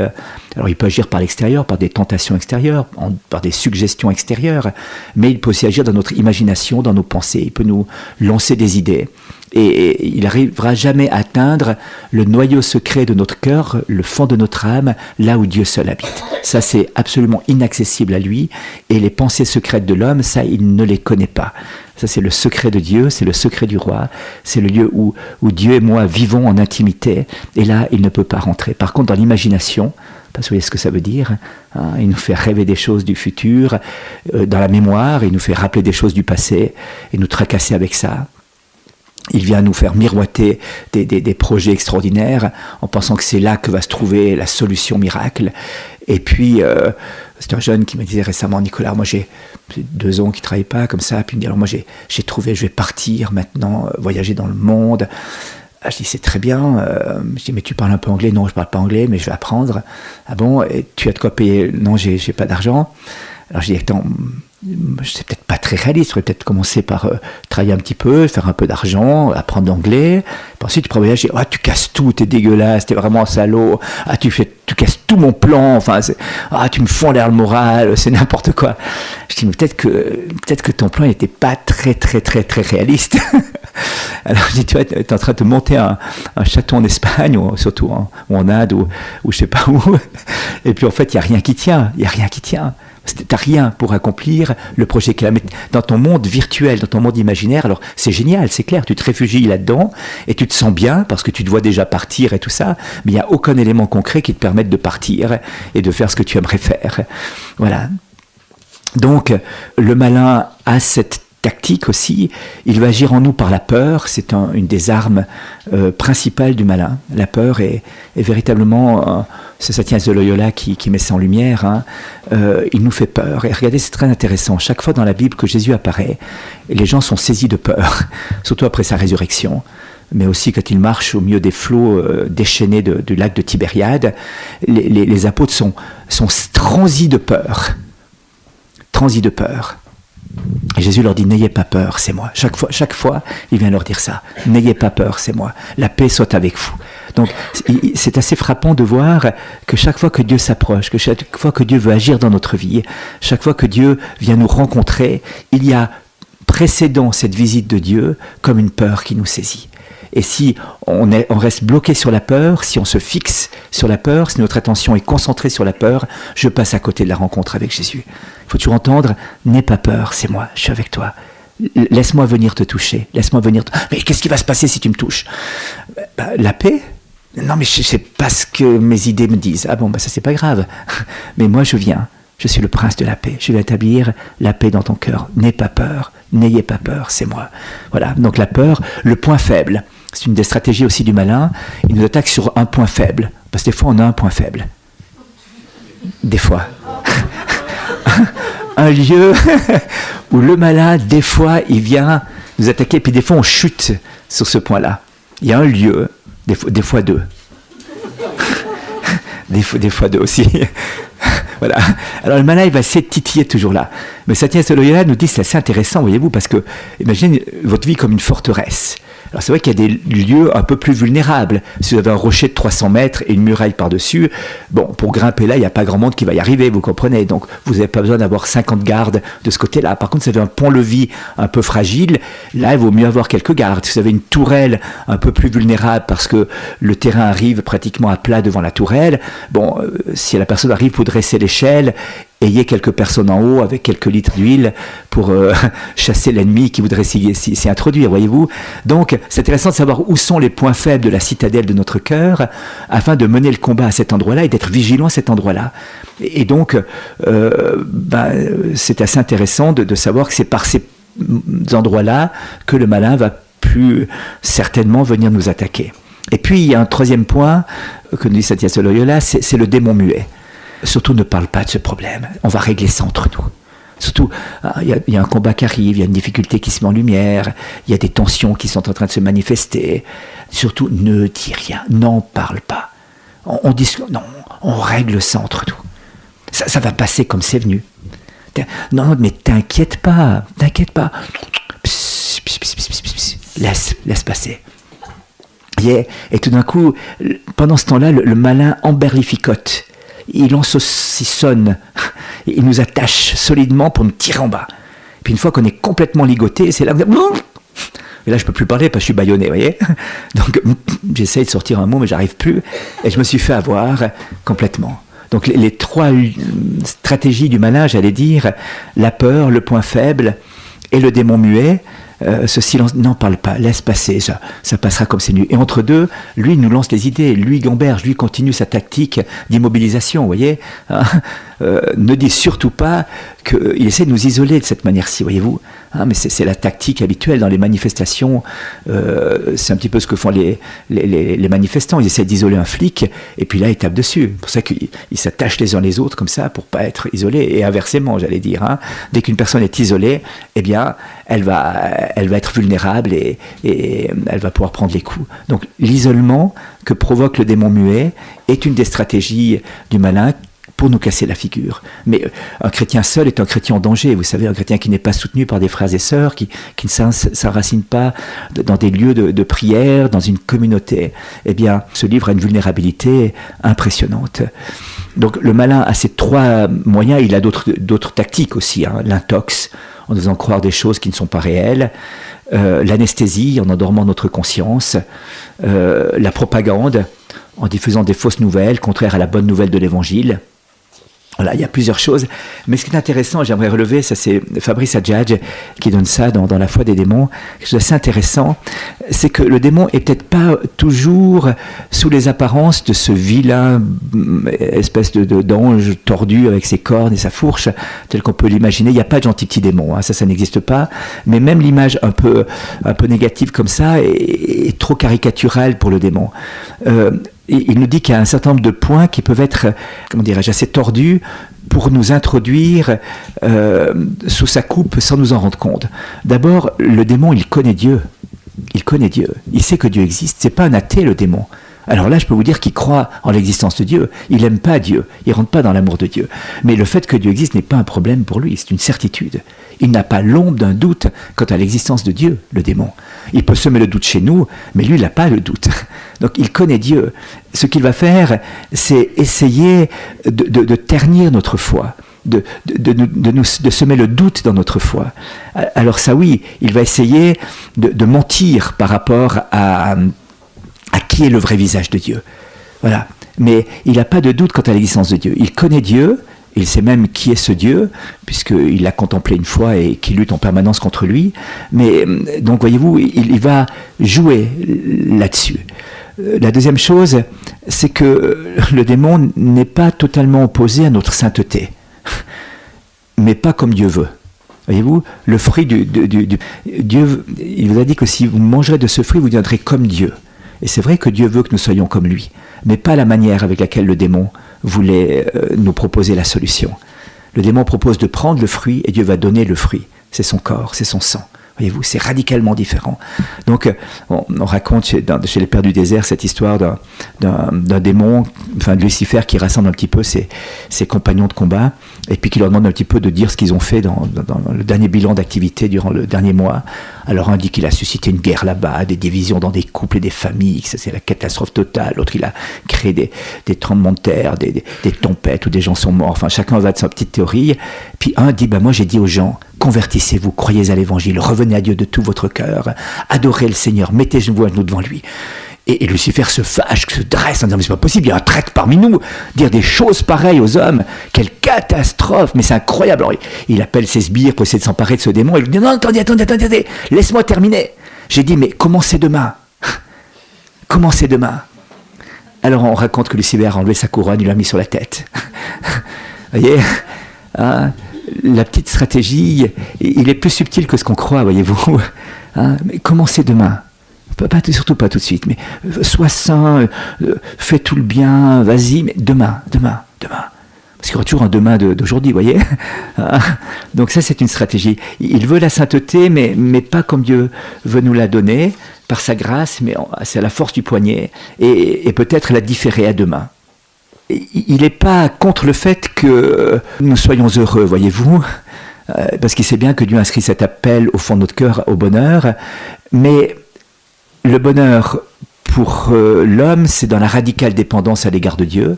Alors il peut agir par l'extérieur, par des tentations extérieures, par des suggestions extérieures, mais il peut aussi agir dans notre imagination, dans nos pensées. Il peut nous lancer des idées. Et il n'arrivera jamais à atteindre le noyau secret de notre cœur, le fond de notre âme, là où Dieu seul habite. Ça, c'est absolument inaccessible à lui. Et les pensées secrètes de l'homme, ça, il ne les connaît pas. Ça, c'est le secret de Dieu, c'est le secret du roi. C'est le lieu où Dieu et moi vivons en intimité. Et là, il ne peut pas rentrer. Par contre, dans l'imagination, parce que vous voyez ce que ça veut dire, hein, il nous fait rêver des choses du futur, dans la mémoire, il nous fait rappeler des choses du passé, et nous tracasser avec ça. Il vient nous faire miroiter des projets extraordinaires en pensant que c'est là que va se trouver la solution miracle. Et puis, c'est un jeune qui me disait récemment, Nicolas, moi j'ai 2 ans qui ne travaille pas comme ça, puis il me dit, alors moi j'ai trouvé, je vais partir maintenant, voyager dans le monde. Ah, je dis, c'est très bien. Je dis, mais tu parles un peu anglais? Non, je ne parle pas anglais, mais je vais apprendre. Ah bon, et tu as de quoi payer? Non, j'ai pas d'argent. Alors je dis, attends, c'est peut-être pas très réaliste, je pourrais peut-être commencer par travailler un petit peu, faire un peu d'argent, apprendre l'anglais, puis ensuite tu pourrais voyager. Ah, tu casses tout, t'es dégueulasse, t'es vraiment un salaud, ah, tu casses tout mon plan, enfin, tu me fous l'air le moral, c'est n'importe quoi. Je dis, mais peut-être que ton plan n'était pas très très très très réaliste. Alors je dis, tu vois, tu es en train de monter un château en Espagne, ou surtout ou en Inde, ou je sais pas où, et puis en fait, il n'y a rien qui tient, t'as rien pour accomplir le projet qu'il a. Mais dans ton monde virtuel, dans ton monde imaginaire, alors c'est génial, c'est clair, tu te réfugies là-dedans et tu te sens bien parce que tu te vois déjà partir et tout ça, mais il n'y a aucun élément concret qui te permette de partir et de faire ce que tu aimerais faire. Voilà. Donc, le malin a cette tactique aussi, il va agir en nous par la peur, c'est une des armes principales du malin. La peur est véritablement, c'est Saint Ignace de Loyola qui met ça en lumière, hein. Il nous fait peur. Et regardez, c'est très intéressant, chaque fois dans la Bible que Jésus apparaît, les gens sont saisis de peur, surtout après sa résurrection, mais aussi quand il marche au milieu des flots déchaînés du lac de Tibériade, les apôtres sont transis de peur. Et Jésus leur dit, n'ayez pas peur, c'est moi. Chaque fois, il vient leur dire ça. N'ayez pas peur, c'est moi. La paix soit avec vous. Donc, c'est assez frappant de voir que chaque fois que Dieu s'approche, que chaque fois que Dieu veut agir dans notre vie, chaque fois que Dieu vient nous rencontrer, il y a précédant cette visite de Dieu comme une peur qui nous saisit. Et si on reste bloqué sur la peur, si on se fixe sur la peur, si notre attention est concentrée sur la peur, je passe à côté de la rencontre avec Jésus. Il faut toujours entendre, n'aie pas peur, c'est moi, je suis avec toi. Laisse-moi venir te toucher, Mais qu'est-ce qui va se passer si tu me touches? La paix? Non, mais c'est pas ce que mes idées me disent. Ah bon, ça c'est pas grave. Mais moi je viens, je suis le prince de la paix. Je vais établir la paix dans ton cœur. N'aie pas peur, n'ayez pas peur, c'est moi. Voilà, donc la peur, le point faible. C'est une des stratégies aussi du malin. Il nous attaque sur un point faible. Parce que des fois, on a un point faible. Des fois. Un lieu où le malin, des fois, il vient nous attaquer. Puis des fois, on chute sur ce point-là. Il y a un lieu Des fois deux. des fois deux aussi. Voilà. Alors le malin, il va essayer de titiller toujours là. Mais Satya Loyola nous dit, c'est assez intéressant, voyez-vous, parce que imaginez votre vie comme une forteresse. Alors c'est vrai qu'il y a des lieux un peu plus vulnérables. Si vous avez un rocher de 300 mètres et une muraille par-dessus, bon, pour grimper là, il n'y a pas grand monde qui va y arriver, vous comprenez. Donc vous n'avez pas besoin d'avoir 50 gardes de ce côté-là. Par contre, si vous avez un pont-levis un peu fragile, là, il vaut mieux avoir quelques gardes. Si vous avez une tourelle un peu plus vulnérable parce que le terrain arrive pratiquement à plat devant la tourelle, bon, si la personne arrive pour dresser l'échelle, ayez quelques personnes en haut avec quelques litres d'huile pour chasser l'ennemi qui voudrait s'y introduire, voyez-vous. Donc, c'est intéressant de savoir où sont les points faibles de la citadelle de notre cœur afin de mener le combat à cet endroit-là et d'être vigilant à cet endroit-là. Et donc, c'est assez intéressant de savoir que c'est par ces endroits-là que le malin va plus certainement venir nous attaquer. Et puis, il y a un troisième point que nous dit Satya Loyola, c'est le démon muet. Surtout ne parle pas de ce problème. On va régler ça entre nous. Surtout, il y a un combat qui arrive, il y a une difficulté qui se met en lumière, il y a des tensions qui sont en train de se manifester. Surtout, ne dis rien, n'en parle pas. On discute, non, on règle ça entre nous. Ça va passer comme c'est venu. Non, mais t'inquiète pas. Psst, psst, psst, psst, psst. Laisse passer. Et tout d'un coup, pendant ce temps-là, le malin emberlificote. Il en saucissonne, il nous attache solidement pour nous tirer en bas. Puis une fois qu'on est complètement ligoté, c'est là que... Et là, je ne peux plus parler parce que je suis bâillonné, vous voyez. Donc, j'essaye de sortir un mot, mais j'arrive plus. Et je me suis fait avoir complètement. Donc, les trois stratégies du malin, j'allais dire, la peur, le point faible et le démon muet. Ce silence, n'en parle pas, laisse passer, ça passera comme c'est nu. Et entre deux, lui nous lance les idées, lui gamberge, lui continue sa tactique d'immobilisation, vous voyez. Ne dit surtout pas qu'il essaie de nous isoler de cette manière-ci, voyez-vous. Mais c'est la tactique habituelle dans les manifestations, c'est un petit peu ce que font les manifestants, ils essaient d'isoler un flic, et puis là ils tapent dessus. C'est pour ça qu'ils s'attachent les uns les autres comme ça, pour pas être isolés, et inversement, j'allais dire. Dès qu'une personne est isolée, eh bien, elle va être vulnérable et elle va pouvoir prendre les coups. Donc l'isolement que provoque le démon muet est une des stratégies du malin pour nous casser la figure. Mais un chrétien seul est un chrétien en danger. Vous savez, un chrétien qui n'est pas soutenu par des frères et sœurs, qui ne s'enracine pas dans des lieux de prière, dans une communauté, eh bien, se livre à une vulnérabilité impressionnante. Donc le malin a ces trois moyens, il a d'autres tactiques aussi, l'intox, en nous faisant croire des choses qui ne sont pas réelles, l'anesthésie, en endormant notre conscience, la propagande, en diffusant des fausses nouvelles, contraires à la bonne nouvelle de l'Évangile. Voilà, il y a plusieurs choses. Mais ce qui est intéressant, j'aimerais relever, ça c'est Fabrice Adjadj qui donne ça dans La foi des démons, quelque chose d'assez intéressant, c'est que le démon est peut-être pas toujours sous les apparences de ce vilain espèce d'ange tordu avec ses cornes et sa fourche, tel qu'on peut l'imaginer. Il n'y a pas de gentil petit démon, ça n'existe pas. Mais même l'image un peu négative comme ça est trop caricaturale pour le démon. Il nous dit qu'il y a un certain nombre de points qui peuvent être, comment dirais-je, assez tordus pour nous introduire sous sa coupe sans nous en rendre compte. D'abord, le démon, il connaît Dieu. Il connaît Dieu. Il sait que Dieu existe. C'est pas un athée, le démon. Alors là, je peux vous dire qu'il croit en l'existence de Dieu. Il n'aime pas Dieu. Il ne rentre pas dans l'amour de Dieu. Mais le fait que Dieu existe n'est pas un problème pour lui. C'est une certitude. Il n'a pas l'ombre d'un doute quant à l'existence de Dieu, le démon. Il peut semer le doute chez nous, mais lui, il n'a pas le doute. Donc, il connaît Dieu. Ce qu'il va faire, c'est essayer de ternir notre foi, de semer le doute dans notre foi. Alors ça, oui, il va essayer de mentir par rapport à qui est le vrai visage de Dieu. Voilà. Mais il n'a pas de doute quant à l'existence de Dieu. Il connaît Dieu, il sait même qui est ce Dieu, puisqu'il l'a contemplé une fois et qu'il lutte en permanence contre lui. Mais donc, voyez-vous, il va jouer là-dessus. La deuxième chose, c'est que le démon n'est pas totalement opposé à notre sainteté, mais pas comme Dieu veut. Voyez-vous, le fruit Dieu, il vous a dit que si vous mangerez de ce fruit, vous deviendrez comme Dieu. Et c'est vrai que Dieu veut que nous soyons comme lui, mais pas la manière avec laquelle le démon voulait nous proposer la solution. Le démon propose de prendre le fruit et Dieu va donner le fruit. C'est son corps, c'est son sang. Voyez-vous, c'est radicalement différent. Donc, on raconte chez les Pères du désert cette histoire d'un démon, enfin de Lucifer, qui rassemble un petit peu ses compagnons de combat, et puis qui leur demande un petit peu de dire ce qu'ils ont fait dans le dernier bilan d'activité durant le dernier mois. Alors, un dit qu'il a suscité une guerre là-bas, des divisions dans des couples et des familles, que c'est la catastrophe totale. L'autre, il a créé des tremblements de terre, des tempêtes où des gens sont morts. Enfin, chacun va de sa petite théorie. Puis un dit, moi j'ai dit aux gens, convertissez-vous, croyez à l'évangile, revenez à Dieu de tout votre cœur, adorez le Seigneur, mettez-vous à genoux devant lui. Et Lucifer se fâche, se dresse en disant, mais c'est pas possible, il y a un traître parmi nous, dire des choses pareilles aux hommes, quelle catastrophe, mais c'est incroyable. Alors il appelle ses sbires pour essayer de s'emparer de ce démon, et il lui dit, non, attendez, laisse-moi terminer. J'ai dit, mais commencez demain. Commencez demain. Alors on raconte que Lucifer a enlevé sa couronne, il l'a mis sur la tête. Vous voyez, hein, la petite stratégie, il est plus subtil que ce qu'on croit, voyez-vous. Hein, mais commencez demain. Surtout pas tout de suite, mais sois saint, fais tout le bien, vas-y, mais demain. Parce qu'il y aura toujours un demain d'aujourd'hui, vous voyez. Donc ça, c'est une stratégie. Il veut la sainteté, mais pas comme Dieu veut nous la donner, par sa grâce, mais c'est à la force du poignet, et peut-être la différer à demain. Il n'est pas contre le fait que nous soyons heureux, voyez-vous, parce qu'il sait bien que Dieu inscrit cet appel au fond de notre cœur au bonheur, mais le bonheur pour l'homme, c'est dans la radicale dépendance à l'égard de Dieu.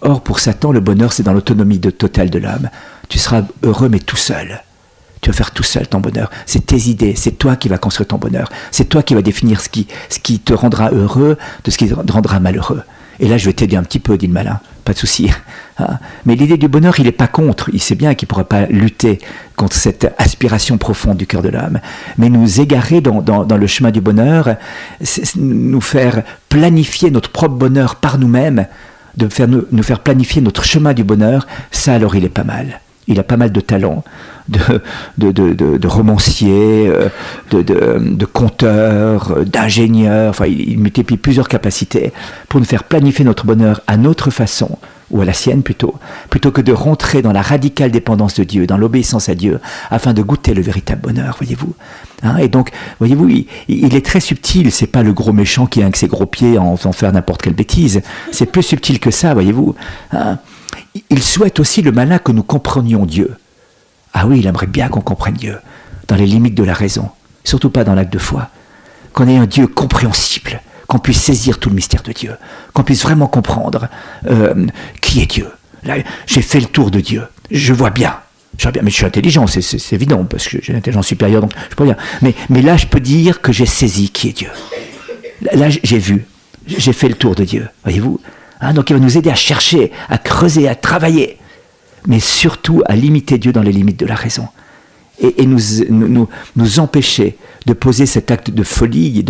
Or, pour Satan, le bonheur, c'est dans l'autonomie totale de l'homme. Tu seras heureux, mais tout seul. Tu vas faire tout seul ton bonheur. C'est tes idées, c'est toi qui vas construire ton bonheur. C'est toi qui vas définir ce qui te rendra heureux de ce qui te rendra malheureux. Et là, je vais t'aider un petit peu, dit le malin. Pas de souci. Hein. Mais l'idée du bonheur, il n'est pas contre. Il sait bien qu'il ne pourra pas lutter contre cette aspiration profonde du cœur de l'homme. Mais nous égarer dans le chemin du bonheur, c'est nous faire planifier notre propre bonheur par nous-mêmes, nous faire planifier notre chemin du bonheur, ça alors il est pas mal. Il a pas mal de talents, de romancier, de conteur, d'ingénieur. Enfin, il multiplie plusieurs capacités pour nous faire planifier notre bonheur à notre façon, ou à la sienne plutôt que de rentrer dans la radicale dépendance de Dieu, dans l'obéissance à Dieu, afin de goûter le véritable bonheur, voyez-vous. Hein, et donc, voyez-vous, il est très subtil, c'est pas le gros méchant qui a avec ses gros pieds en faisant faire n'importe quelle bêtise, c'est plus subtil que ça, voyez-vous. Hein. Il souhaite aussi, le malin, que nous comprenions Dieu. Ah oui, il aimerait bien qu'on comprenne Dieu, dans les limites de la raison, surtout pas dans l'acte de foi. Qu'on ait un Dieu compréhensible, qu'on puisse saisir tout le mystère de Dieu, qu'on puisse vraiment comprendre qui est Dieu. Là, j'ai fait le tour de Dieu, je vois bien, mais je suis intelligent, c'est évident, parce que j'ai une intelligence supérieure, donc je peux rien. Mais là, je peux dire que j'ai saisi qui est Dieu. Là, j'ai vu, j'ai fait le tour de Dieu, voyez-vous. Hein, donc il va nous aider à chercher, à creuser, à travailler, mais surtout à limiter Dieu dans les limites de la raison. Et nous empêcher de poser cet acte de folie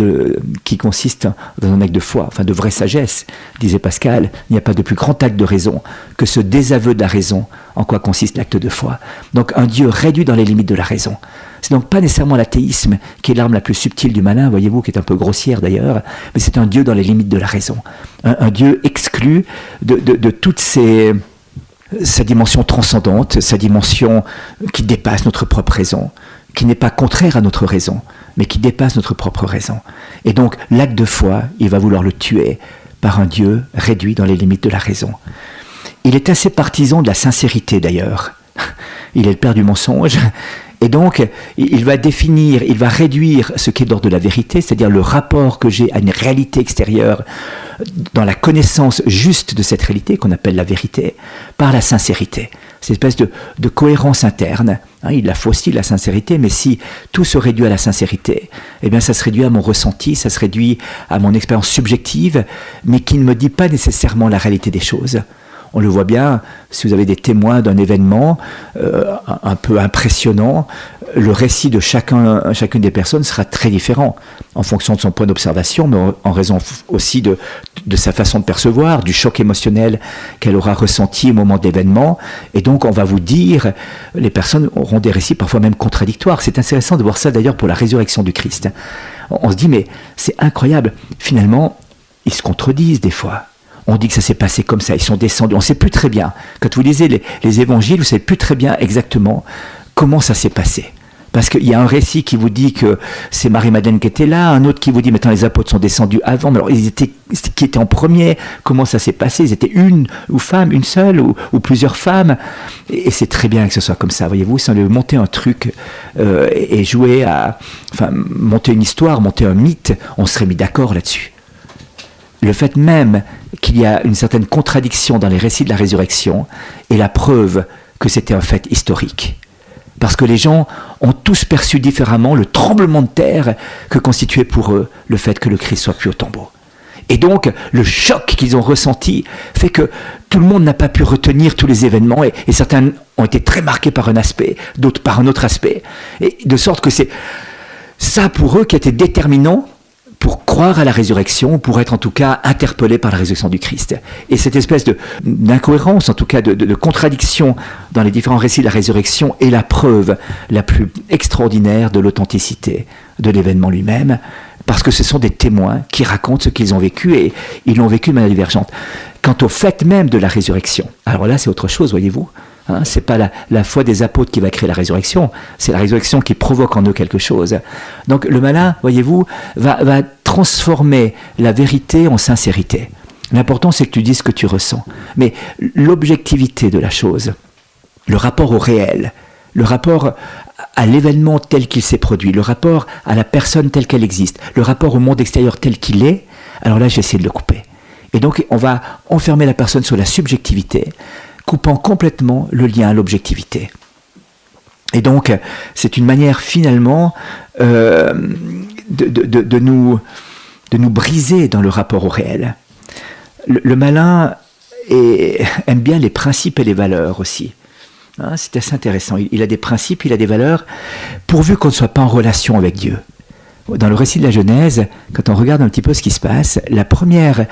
qui consiste dans un acte de foi, enfin de vraie sagesse, disait Pascal. Il n'y a pas de plus grand acte de raison que ce désaveu de la raison, en quoi consiste l'acte de foi. Donc un Dieu réduit dans les limites de la raison. C'est donc pas nécessairement l'athéisme qui est l'arme la plus subtile du malin, voyez-vous, qui est un peu grossière d'ailleurs, mais c'est un Dieu dans les limites de la raison. Un Dieu exclu de toutes sa dimension transcendante, sa dimension qui dépasse notre propre raison, qui n'est pas contraire à notre raison, mais qui dépasse notre propre raison. Et donc, l'acte de foi, il va vouloir le tuer par un Dieu réduit dans les limites de la raison. Il est assez partisan de la sincérité d'ailleurs. Il est le père du mensonge. Et donc, il va réduire ce qui est d'ordre de la vérité, c'est-à-dire le rapport que j'ai à une réalité extérieure, dans la connaissance juste de cette réalité, qu'on appelle la vérité, par la sincérité. Cette espèce de cohérence interne. Hein, il la faut aussi, la sincérité, mais si tout se réduit à la sincérité, eh bien ça se réduit à mon ressenti, ça se réduit à mon expérience subjective, mais qui ne me dit pas nécessairement la réalité des choses. On le voit bien, si vous avez des témoins d'un événement un peu impressionnant, le récit de chacune des personnes sera très différent en fonction de son point d'observation, mais en raison aussi de sa façon de percevoir, du choc émotionnel qu'elle aura ressenti au moment de l'événement. Et donc on va vous dire, les personnes auront des récits parfois même contradictoires. C'est intéressant de voir ça d'ailleurs pour la résurrection du Christ. On se dit, mais c'est incroyable, finalement, ils se contredisent des fois. On dit que ça s'est passé comme ça, ils sont descendus, on ne sait plus très bien. Quand vous lisez les évangiles, vous ne savez plus très bien exactement comment ça s'est passé. Parce qu'il y a un récit qui vous dit que c'est Marie-Madeleine qui était là, un autre qui vous dit maintenant les apôtres sont descendus avant. Mais alors, qui était en premier? Comment ça s'est passé? Ils étaient une seule ou plusieurs femmes? Et c'est très bien que ce soit comme ça, voyez-vous. Si on veut monter un truc et jouer monter une histoire, monter un mythe, on serait mis d'accord là-dessus. Le fait même qu'il y a une certaine contradiction dans les récits de la résurrection est la preuve que c'était un fait historique. Parce que les gens ont tous perçu différemment le tremblement de terre que constituait pour eux le fait que le Christ soit plus au tombeau. Et donc, le choc qu'ils ont ressenti fait que tout le monde n'a pas pu retenir tous les événements et certains ont été très marqués par un aspect, d'autres par un autre aspect. Et de sorte que c'est ça pour eux qui était déterminant pour croire à la résurrection, pour être en tout cas interpellé par la résurrection du Christ. Et cette espèce d'incohérence, en tout cas de contradiction dans les différents récits de la résurrection est la preuve la plus extraordinaire de l'authenticité de l'événement lui-même, parce que ce sont des témoins qui racontent ce qu'ils ont vécu et ils l'ont vécu de manière divergente. Quant au fait même de la résurrection, alors là c'est autre chose, voyez-vous. C'est pas la foi des apôtres qui va créer la résurrection, c'est la résurrection qui provoque en eux quelque chose. Donc le malin, voyez-vous, va transformer la vérité en sincérité. L'important c'est que tu dises ce que tu ressens. Mais l'objectivité de la chose, le rapport au réel, le rapport à l'événement tel qu'il s'est produit, le rapport à la personne telle qu'elle existe, le rapport au monde extérieur tel qu'il est, alors là j'essaie de le couper. Et donc on va enfermer la personne sur la subjectivité, coupant complètement le lien à l'objectivité. Et donc, c'est une manière finalement de nous briser dans le rapport au réel. Le malin aime bien les principes et les valeurs aussi. C'est assez intéressant. Il a des principes, il a des valeurs, pourvu qu'on ne soit pas en relation avec Dieu. Dans le récit de la Genèse, quand on regarde un petit peu ce qui se passe, la première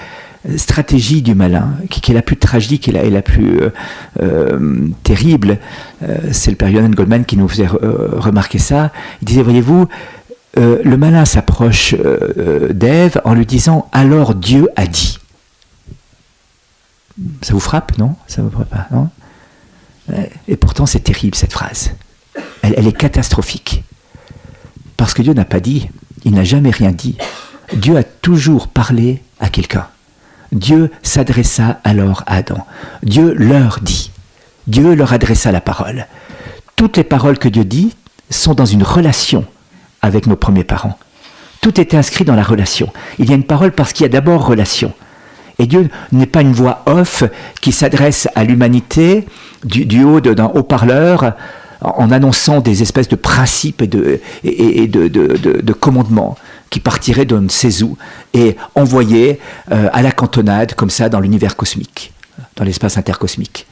stratégie du malin, qui est la plus tragique et la plus terrible, c'est le père Johann Goldman qui nous faisait remarquer ça. Il disait, voyez-vous, le malin s'approche d'Ève en lui disant « Alors Dieu a dit ». Ça vous frappe, non? Ça ne vous frappe pas, non? Et pourtant c'est terrible cette phrase. Elle est catastrophique. Parce que Dieu n'a pas dit, il n'a jamais rien dit. Dieu a toujours parlé à quelqu'un. Dieu s'adressa alors à Adam. Dieu leur dit. Dieu leur adressa la parole. Toutes les paroles que Dieu dit sont dans une relation avec nos premiers parents. Tout est inscrit dans la relation. Il y a une parole parce qu'il y a d'abord relation. Et Dieu n'est pas une voix off qui s'adresse à l'humanité du haut d'un haut-parleur en annonçant des espèces de principes et de commandements qui partiraient d'un Cézou et envoyés à la cantonade comme ça dans l'univers cosmique, dans l'espace intercosmique.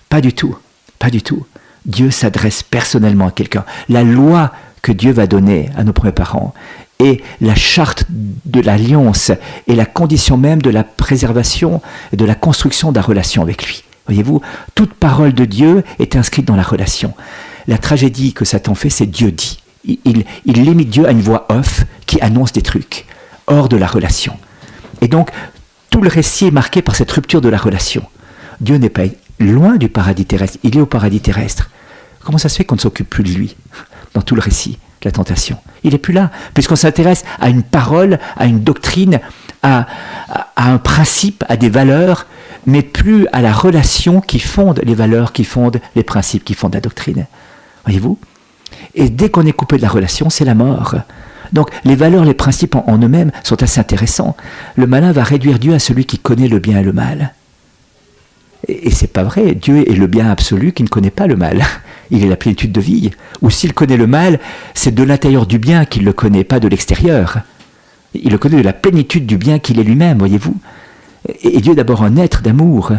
Pas du tout, pas du tout. Dieu s'adresse personnellement à quelqu'un. La loi que Dieu va donner à nos premiers parents est la charte de l'alliance et la condition même de la préservation et de la construction de la relation avec lui. Voyez-vous, toute parole de Dieu est inscrite dans la relation. La tragédie que Satan fait, c'est Dieu dit. Il limite Dieu à une voix off qui annonce des trucs, hors de la relation. Et donc, tout le récit est marqué par cette rupture de la relation. Dieu n'est pas loin du paradis terrestre, il est au paradis terrestre. Comment ça se fait qu'on ne s'occupe plus de lui dans tout le récit de la tentation? Il n'est plus là, puisqu'on s'intéresse à une parole, à une doctrine, à un principe, à des valeurs, mais plus à la relation qui fonde les valeurs, qui fonde les principes, qui fonde la doctrine. Voyez-vous? Et dès qu'on est coupé de la relation, c'est la mort. Donc les valeurs, les principes en eux-mêmes sont assez intéressants. Le malin va réduire Dieu à celui qui connaît le bien et le mal. Et c'est pas vrai, Dieu est le bien absolu qui ne connaît pas le mal. Il est la plénitude de vie. Ou s'il connaît le mal, c'est de l'intérieur du bien qu'il le connaît, pas de l'extérieur. Il le connaît de la plénitude du bien qu'il est lui-même, voyez-vous. Et Dieu est d'abord un être d'amour,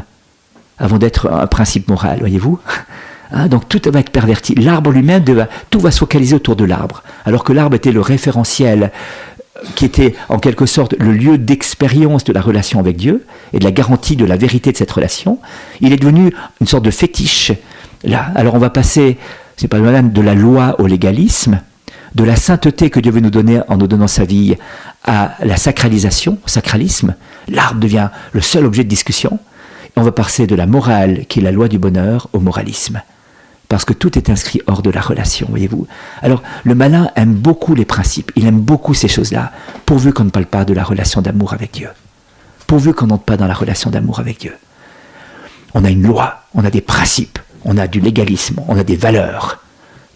avant d'être un principe moral, voyez-vous. Donc tout va être perverti. L'arbre lui-même, tout va se focaliser autour de l'arbre. Alors que l'arbre était le référentiel, qui était en quelque sorte le lieu d'expérience de la relation avec Dieu, et de la garantie de la vérité de cette relation, il est devenu une sorte de fétiche. Là, alors on va passer, c'est pas mal, de la loi au légalisme, de la sainteté que Dieu veut nous donner en nous donnant sa vie, à la sacralisation, au sacralisme. L'arbre devient le seul objet de discussion. Et on va passer de la morale, qui est la loi du bonheur, au moralisme. parce que tout est inscrit hors de la relation, voyez-vous. Alors, le malin aime beaucoup les principes, il aime beaucoup ces choses-là, pourvu qu'on ne parle pas de la relation d'amour avec Dieu. Pourvu qu'on n'entre pas dans la relation d'amour avec Dieu. On a une loi, on a des principes, on a du légalisme, on a des valeurs,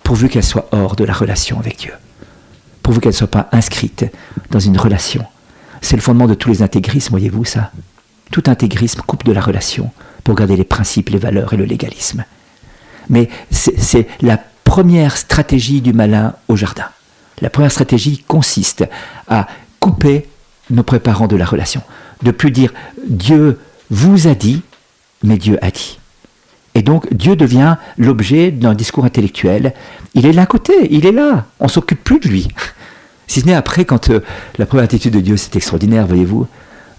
pourvu qu'elles soient hors de la relation avec Dieu. Pourvu qu'elles ne soient pas inscrites dans une relation. C'est le fondement de tous les intégrismes, voyez-vous ça. Tout intégrisme coupe de la relation pour garder les principes, les valeurs et le légalisme. Mais c'est la première stratégie du malin au jardin. La première stratégie consiste à couper nos préparants de la relation. De plus dire Dieu vous a dit, mais Dieu a dit. Et donc Dieu devient l'objet d'un discours intellectuel. Il est de l'un côté, il est là. On ne s'occupe plus de lui. Si ce n'est après, quand la première attitude de Dieu, c'est extraordinaire, voyez-vous.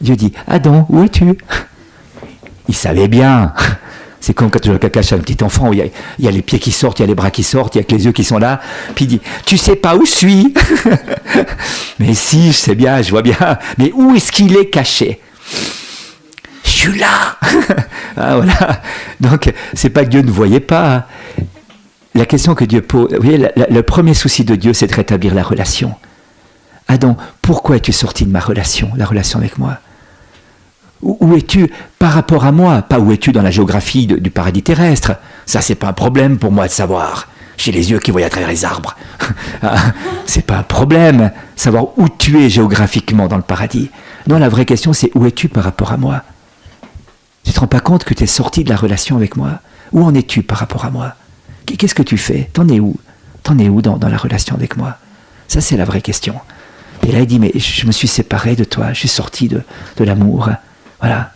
Dieu dit « Adam, où es-tu » Il savait bien. C'est comme quand tu caches un petit enfant, où il y a les pieds qui sortent, il y a les bras qui sortent, il y a que les yeux qui sont là. Puis il dit « Tu sais pas où je suis ?» Mais si, je sais bien, je vois bien. Mais où est-ce qu'il est caché ? Je suis là. Ah, voilà. Donc, c'est pas que Dieu ne voyait pas. La question que Dieu pose, vous voyez, le premier souci de Dieu, c'est de rétablir la relation. Adam, pourquoi es-tu sorti de ma relation, la relation avec moi ? Où es-tu par rapport à moi ? Pas où es-tu dans la géographie du paradis terrestre. Ça, c'est pas un problème pour moi de savoir. J'ai les yeux qui voient à travers les arbres. C'est pas un problème, savoir où tu es géographiquement dans le paradis. Non, la vraie question, c'est où es-tu par rapport à moi ? Tu te rends pas compte que tu es sorti de la relation avec moi ? Où en es-tu par rapport à moi ? Qu'est-ce que tu fais ? T'en es où ? T'en es où dans la relation avec moi ? Ça, c'est la vraie question. Et là, il dit, mais je me suis séparé de toi, je suis sorti de l'amour. Voilà.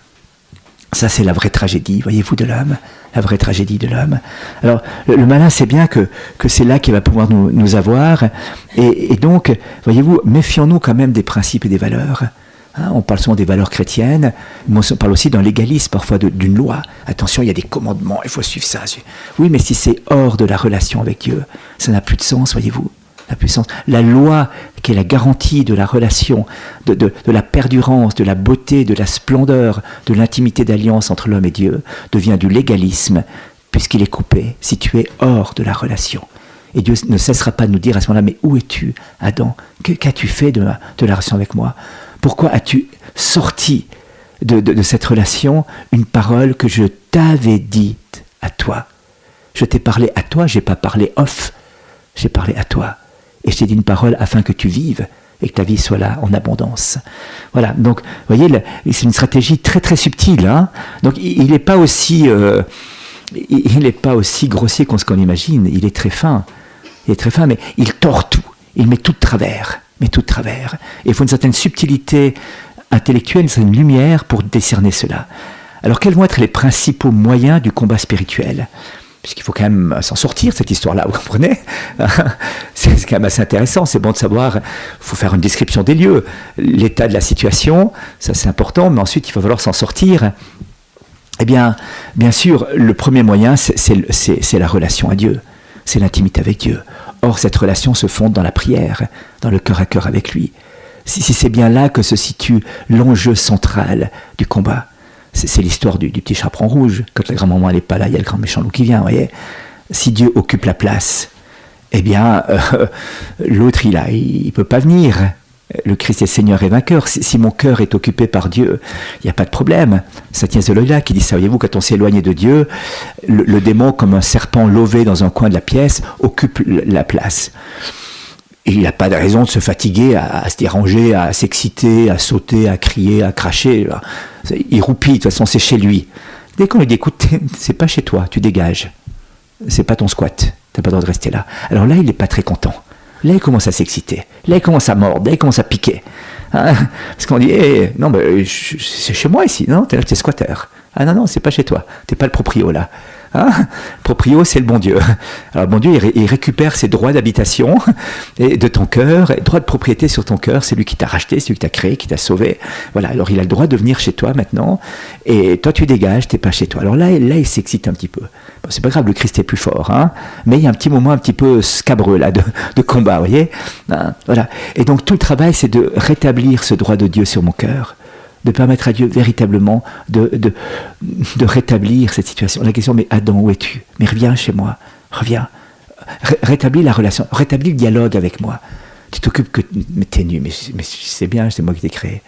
Ça, c'est la vraie tragédie, voyez-vous, de l'homme. La vraie tragédie de l'homme. Alors, le malin sait bien que c'est là qu'il va pouvoir nous avoir. Et donc, voyez-vous, méfions-nous quand même des principes et des valeurs. Hein, on parle souvent des valeurs chrétiennes, mais on parle aussi d'un légalisme, parfois d'une loi. Attention, il y a des commandements, il faut suivre ça. Oui, mais si c'est hors de la relation avec Dieu, ça n'a plus de sens, voyez-vous. La puissance, la loi qui est la garantie de la relation, de la perdurance, de la beauté, de la splendeur, de l'intimité d'alliance entre l'homme et Dieu, devient du légalisme, puisqu'il est coupé, situé hors de la relation. Et Dieu ne cessera pas de nous dire à ce moment-là, mais où es-tu, Adam ? Qu'as-tu fait de la relation avec moi ? Pourquoi as-tu sorti de cette relation une parole que je t'avais dite à toi ? Je t'ai parlé à toi, je n'ai pas parlé off, j'ai parlé à toi. Et je t'ai dit une parole afin que tu vives et que ta vie soit là en abondance. Voilà, donc, vous voyez, c'est une stratégie très très subtile. Hein. Donc, il n'est pas aussi grossier qu'on imagine. Il est très fin. Mais il tord tout. Il met tout de travers. Et il faut une certaine subtilité intellectuelle, une certaine lumière pour décerner cela. Alors, quels vont être les principaux moyens du combat spirituel ? Puisqu'il faut quand même s'en sortir, cette histoire-là, vous comprenez ? C'est quand même assez intéressant, c'est bon de savoir, il faut faire une description des lieux, l'état de la situation, ça c'est important, mais ensuite il va falloir s'en sortir. Eh bien sûr, le premier moyen, c'est la relation à Dieu, c'est l'intimité avec Dieu. Or, cette relation se fonde dans la prière, dans le cœur à cœur avec lui. Si c'est bien là que se situe l'enjeu central du combat. C'est l'histoire du petit chaperon rouge. Quand la grand-maman n'est pas là, il y a le grand méchant loup qui vient, vous voyez. Si Dieu occupe la place, eh bien, l'autre, il peut pas venir. Le Christ est Seigneur et vainqueur. Si mon cœur est occupé par Dieu, il n'y a pas de problème. Saint Ignace de Loyola qui dit ça, voyez-vous, quand on s'est éloigné de Dieu, le démon, comme un serpent lové dans un coin de la pièce, occupe la place. Et il n'a pas de raison de se fatiguer, à se déranger, à s'exciter, à sauter, à crier, à cracher. Il roupille, de toute façon, c'est chez lui. Dès qu'on lui dit, écoute, c'est pas chez toi, tu dégages. C'est pas ton squat, t'as pas le droit de rester là. Alors là, il n'est pas très content. Là, il commence à s'exciter. Là, il commence à mordre. Là, il commence à piquer. Hein, parce qu'on dit, non, c'est chez moi ici. Non, t'es squatteur. Ah non, c'est pas chez toi. T'es pas le proprio là. Hein, proprio, c'est le bon Dieu. Alors, le bon Dieu, il récupère ses droits d'habitation et de ton cœur, et droit de propriété sur ton cœur. C'est lui qui t'a racheté, c'est lui qui t'a créé, qui t'a sauvé. Voilà. Alors, il a le droit de venir chez toi maintenant. Et toi, tu dégages, t'es pas chez toi. Alors là, il s'excite un petit peu. Bon, c'est pas grave, le Christ est plus fort, hein. Mais il y a un petit moment un petit peu scabreux là de combat, vous voyez. Hein, voilà. Et donc, tout le travail, c'est de rétablir ce droit de Dieu sur mon cœur. De permettre à Dieu véritablement de rétablir cette situation. La question, mais Adam, où es-tu ? Mais reviens chez moi. Reviens. Rétablis la relation, rétablis le dialogue avec moi. Tu t'occupes que... Mais t'es nu, mais c'est bien, c'est moi qui t'ai créé.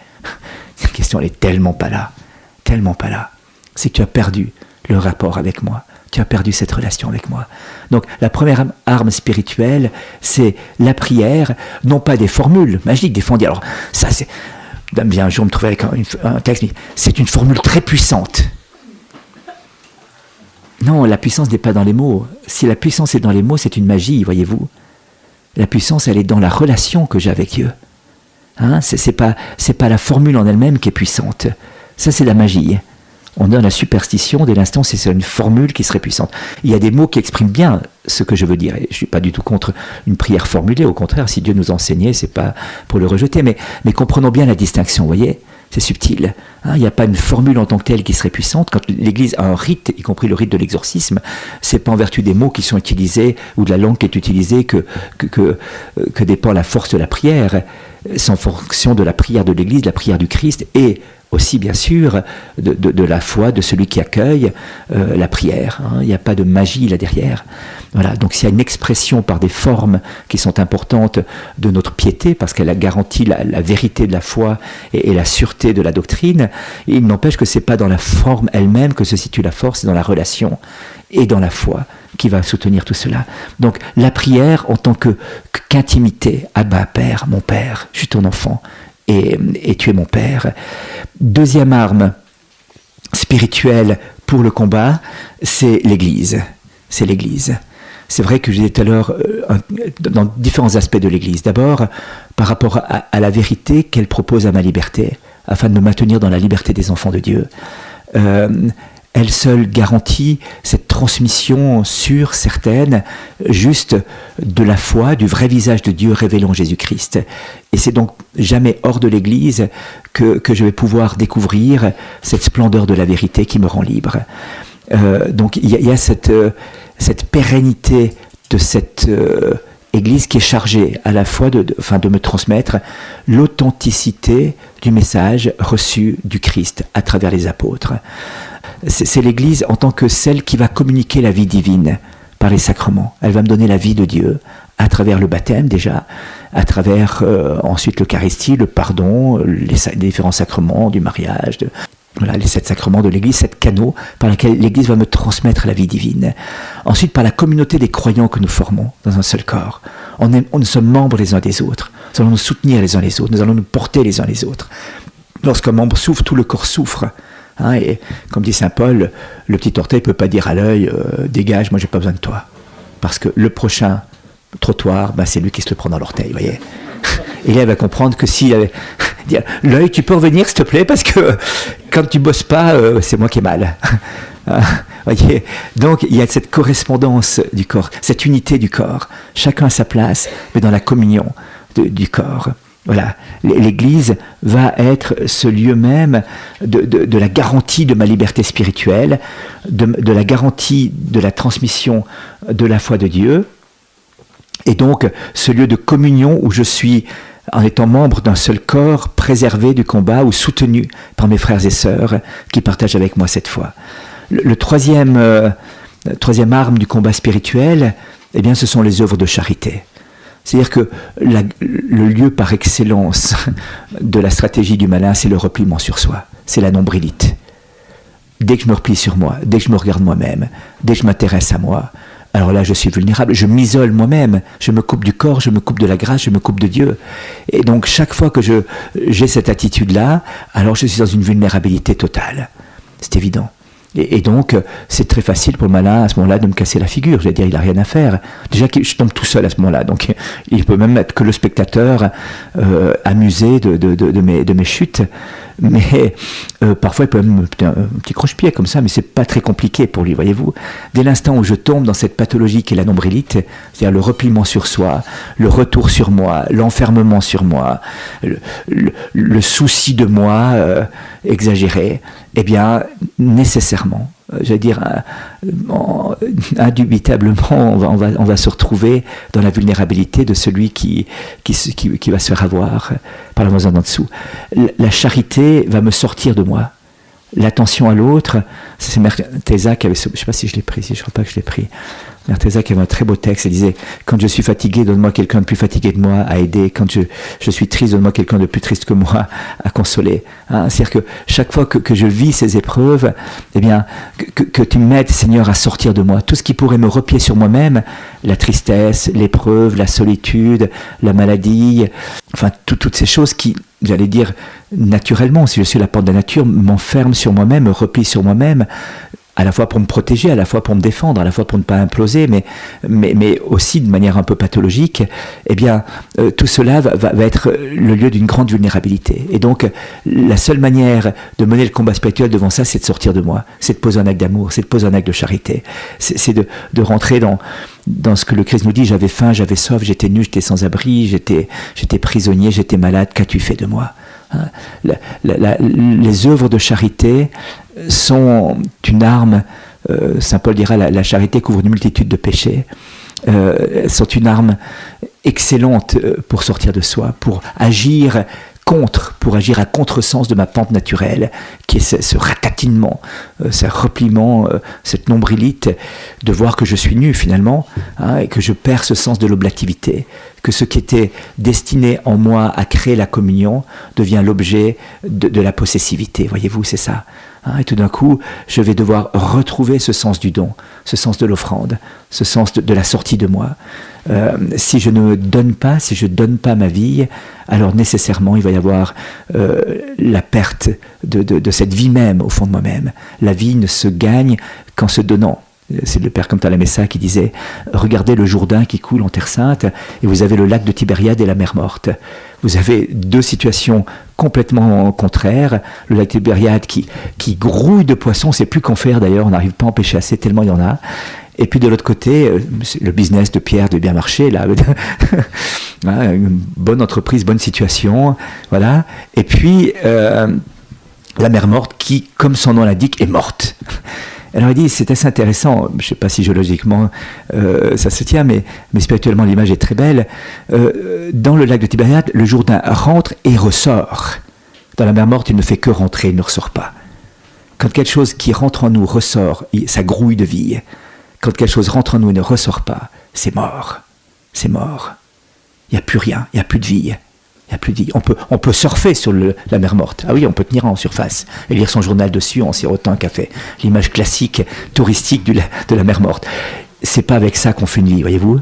La question, elle est tellement pas là. Tellement pas là. C'est que tu as perdu le rapport avec moi. Tu as perdu cette relation avec moi. Donc, la première arme spirituelle, c'est la prière, non pas des formules magiques, des fondis. Alors, ça, c'est... Bien, un jour, me trouvais avec un texte, c'est une formule très puissante. Non, la puissance n'est pas dans les mots. Si la puissance est dans les mots, c'est une magie, voyez-vous. La puissance, elle est dans la relation que j'ai avec Dieu. Hein, c'est pas la formule en elle-même qui est puissante. Ça, c'est la magie. On donne la superstition dès l'instant, c'est une formule qui serait puissante. Il y a des mots qui expriment bien ce que je veux dire. Et je ne suis pas du tout contre une prière formulée. Au contraire, si Dieu nous enseignait, ce n'est pas pour le rejeter. Mais comprenons bien la distinction, vous voyez ? C'est subtil. Hein, il n'y a pas une formule en tant que telle qui serait puissante. Quand l'Église a un rite, y compris le rite de l'exorcisme, ce n'est pas en vertu des mots qui sont utilisés ou de la langue qui est utilisée que dépend la force de la prière. C'est en fonction de la prière de l'Église, de la prière du Christ et aussi bien sûr de la foi de celui qui accueille la prière. Hein. Il n'y a pas de magie là derrière. Voilà. Donc s'il y a une expression par des formes qui sont importantes de notre piété, parce qu'elle a garanti la vérité de la foi et la sûreté de la doctrine, il n'empêche que ce n'est pas dans la forme elle-même que se situe la force, c'est dans la relation et dans la foi qui va soutenir tout cela. Donc la prière en tant qu'intimité, Abba, Père, mon Père, je suis ton enfant, et tu es mon Père. Deuxième arme spirituelle pour le combat, c'est l'Église. C'est l'Église. C'est vrai que je disais tout à l'heure, dans différents aspects de l'Église. D'abord, par rapport à la vérité qu'elle propose à ma liberté, afin de me maintenir dans la liberté des enfants de Dieu. Elle seule garantit cette transmission sûre, certaine, juste de la foi, du vrai visage de Dieu révélé en Jésus-Christ. Et c'est donc jamais hors de l'Église que je vais pouvoir découvrir cette splendeur de la vérité qui me rend libre. Donc il y a cette pérennité de cette Église qui est chargée à la fois de me transmettre l'authenticité du message reçu du Christ à travers les apôtres. C'est l'Église en tant que celle qui va communiquer la vie divine par les sacrements. Elle va me donner la vie de Dieu à travers le baptême déjà, à travers ensuite l'Eucharistie, le pardon, les différents sacrements du mariage, les 7 sacrements de l'Église, 7 canaux par lesquels l'Église va me transmettre la vie divine. Ensuite, par la communauté des croyants que nous formons dans un seul corps. Nous sommes membres les uns des autres. Nous allons nous soutenir les uns les autres. Nous allons nous porter les uns les autres. Lorsqu'un membre souffre, tout le corps souffre. Hein, et comme dit saint Paul, le petit orteil ne peut pas dire à l'œil dégage, moi j'ai pas besoin de toi. Parce que le prochain trottoir, c'est lui qui se le prend dans l'orteil, vous voyez. Et là, il va comprendre que s'il avait dire l'œil, tu peux revenir s'il te plaît, parce que quand tu bosses pas, c'est moi qui ai mal. Voyez. Donc il y a cette correspondance du corps, cette unité du corps. Chacun à sa place, mais dans la communion du corps. Voilà, l'Église va être ce lieu même de la garantie de ma liberté spirituelle, de la garantie de la transmission de la foi de Dieu, et donc ce lieu de communion où je suis, en étant membre d'un seul corps, préservé du combat ou soutenu par mes frères et sœurs qui partagent avec moi cette foi. Le troisième arme du combat spirituel, eh bien, ce sont les œuvres de charité. C'est-à-dire que le lieu par excellence de la stratégie du malin, c'est le repliement sur soi, c'est la nombrilite. Dès que je me replie sur moi, dès que je me regarde moi-même, dès que je m'intéresse à moi, alors là je suis vulnérable, je m'isole moi-même, je me coupe du corps, je me coupe de la grâce, je me coupe de Dieu. Et donc chaque fois que j'ai cette attitude-là, alors je suis dans une vulnérabilité totale. C'est évident. Et donc, c'est très facile pour le malin à ce moment-là de me casser la figure. Je veux dire, il n'a rien à faire. Déjà, je tombe tout seul à ce moment-là. Donc, il peut même être que le spectateur amusé de mes chutes. Mais parfois, il peut même un petit croche-pied comme ça, mais c'est pas très compliqué pour lui, voyez-vous. Dès l'instant où je tombe dans cette pathologie qui est la nombrilite, c'est-à-dire le repliement sur soi, le retour sur moi, l'enfermement sur moi, le souci de moi exagéré, eh bien, nécessairement, je veux dire, indubitablement, on va se retrouver dans la vulnérabilité de celui qui va se faire avoir par la moisson d'en dessous. La charité va me sortir de moi. L'attention à l'autre, c'est Mère Teresa qui avait, je ne sais pas si je l'ai pris, je ne crois pas que je l'ai pris, Mère Teresa qui avait un très beau texte, elle disait « Quand je suis fatigué, donne-moi quelqu'un de plus fatigué que moi à aider. Quand je suis triste, donne-moi quelqu'un de plus triste que moi à consoler. » C'est-à-dire que chaque fois que je vis ces épreuves, eh bien, que tu m'aides, Seigneur, à sortir de moi. Tout ce qui pourrait me replier sur moi-même, la tristesse, l'épreuve, la solitude, la maladie, enfin toutes ces choses qui, j'allais dire, naturellement, si je suis la porte de la nature, m'enferment sur moi-même, me replient sur moi-même, à la fois pour me protéger, à la fois pour me défendre, à la fois pour ne pas imploser, mais aussi de manière un peu pathologique, eh bien, tout cela va être le lieu d'une grande vulnérabilité. Et donc, la seule manière de mener le combat spirituel devant ça, c'est de sortir de moi, c'est de poser un acte d'amour, c'est de poser un acte de charité, c'est de rentrer dans ce que le Christ nous dit, j'avais faim, j'avais soif, j'étais nu, j'étais sans abri, j'étais prisonnier, j'étais malade, qu'as-tu fait de moi ? Les œuvres de charité sont une arme, Saint Paul dira la charité couvre une multitude de péchés, sont une arme excellente pour sortir de soi, pour agir à contresens de ma pente naturelle, qui est ce ratatinement, ce repliement, cette nombrilite, de voir que je suis nu finalement, et que je perds ce sens de l'oblativité, que ce qui était destiné en moi à créer la communion devient l'objet de la possessivité. Voyez-vous, c'est ça. Et tout d'un coup, je vais devoir retrouver ce sens du don, ce sens de l'offrande, ce sens de la sortie de moi. Si je ne donne pas, si je ne donne pas ma vie, alors nécessairement il va y avoir la perte de cette vie même au fond de moi-même. La vie ne se gagne qu'en se donnant. C'est le père Comptal Messa qui disait « Regardez le Jourdain qui coule en Terre Sainte et vous avez le lac de Tibériade et la mer Morte. Vous avez deux situations complètement contraires. Le lac de Tibériade qui grouille de poissons, on ne sait plus qu'en faire d'ailleurs, on n'arrive pas à en pêcher assez tellement il y en a. Et puis de l'autre côté, le business de Pierre de bien marcher, là, une bonne entreprise, bonne situation, voilà. Et puis la mer Morte qui, comme son nom l'indique, est morte. Alors il dit, c'est assez intéressant, je ne sais pas si géologiquement ça se tient, mais spirituellement l'image est très belle. Dans le lac de Tibériade, le Jourdain rentre et ressort. Dans la mer Morte, il ne fait que rentrer, il ne ressort pas. Quand quelque chose qui rentre en nous ressort, ça grouille de vie. Quand quelque chose rentre en nous et ne ressort pas, c'est mort. C'est mort. Il n'y a plus rien, il n'y a plus de vie. Il n'y a plus de vie. On peut surfer sur la mer Morte. Ah oui, on peut tenir en surface et lire son journal dessus en sirotant un café. L'image classique, touristique de la mer Morte. C'est pas avec ça qu'on fait une vie, voyez-vous.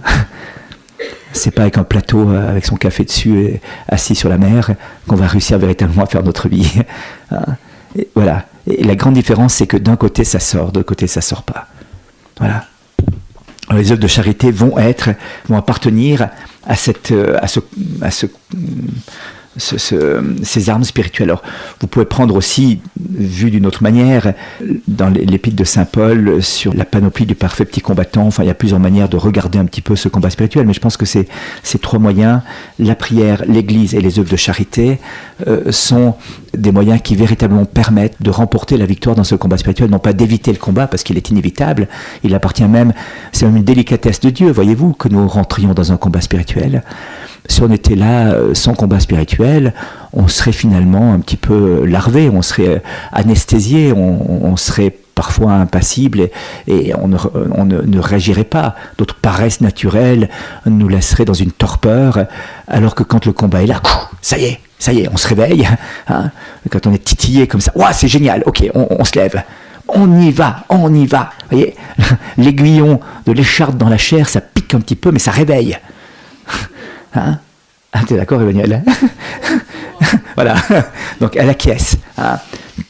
C'est pas avec un plateau avec son café dessus et assis sur la mer qu'on va réussir véritablement à faire notre vie. Et voilà. Et la grande différence, c'est que d'un côté ça sort, de l'autre côté ça sort pas. Voilà. Alors, les œuvres de charité vont appartenir à ces armes spirituelles. Alors, vous pouvez prendre aussi, vu d'une autre manière, dans l'épître de Saint Paul, sur la panoplie du parfait petit combattant, enfin, il y a plusieurs manières de regarder un petit peu ce combat spirituel, mais je pense que ces trois moyens, la prière, l'Église et les œuvres de charité, sont des moyens qui véritablement permettent de remporter la victoire dans ce combat spirituel, non pas d'éviter le combat, parce qu'il est inévitable, il appartient même, c'est même une délicatesse de Dieu, voyez-vous, que nous rentrions dans un combat spirituel. Si on était là sans combat spirituel, on serait finalement un petit peu larvé, on serait anesthésié, on serait parfois impassible et on ne réagirait pas. D'autres paresses naturelles nous laisseraient dans une torpeur, alors que quand le combat est là, ça y est, on se réveille. Hein, quand on est titillé comme ça, ouah, c'est génial, ok, on se lève. On y va. Vous voyez, l'aiguillon de l'écharpe dans la chair, ça pique un petit peu, mais ça réveille. Hein? Ah, t'es d'accord, Emmanuel? Voilà. Donc, elle acquiesce. Hein?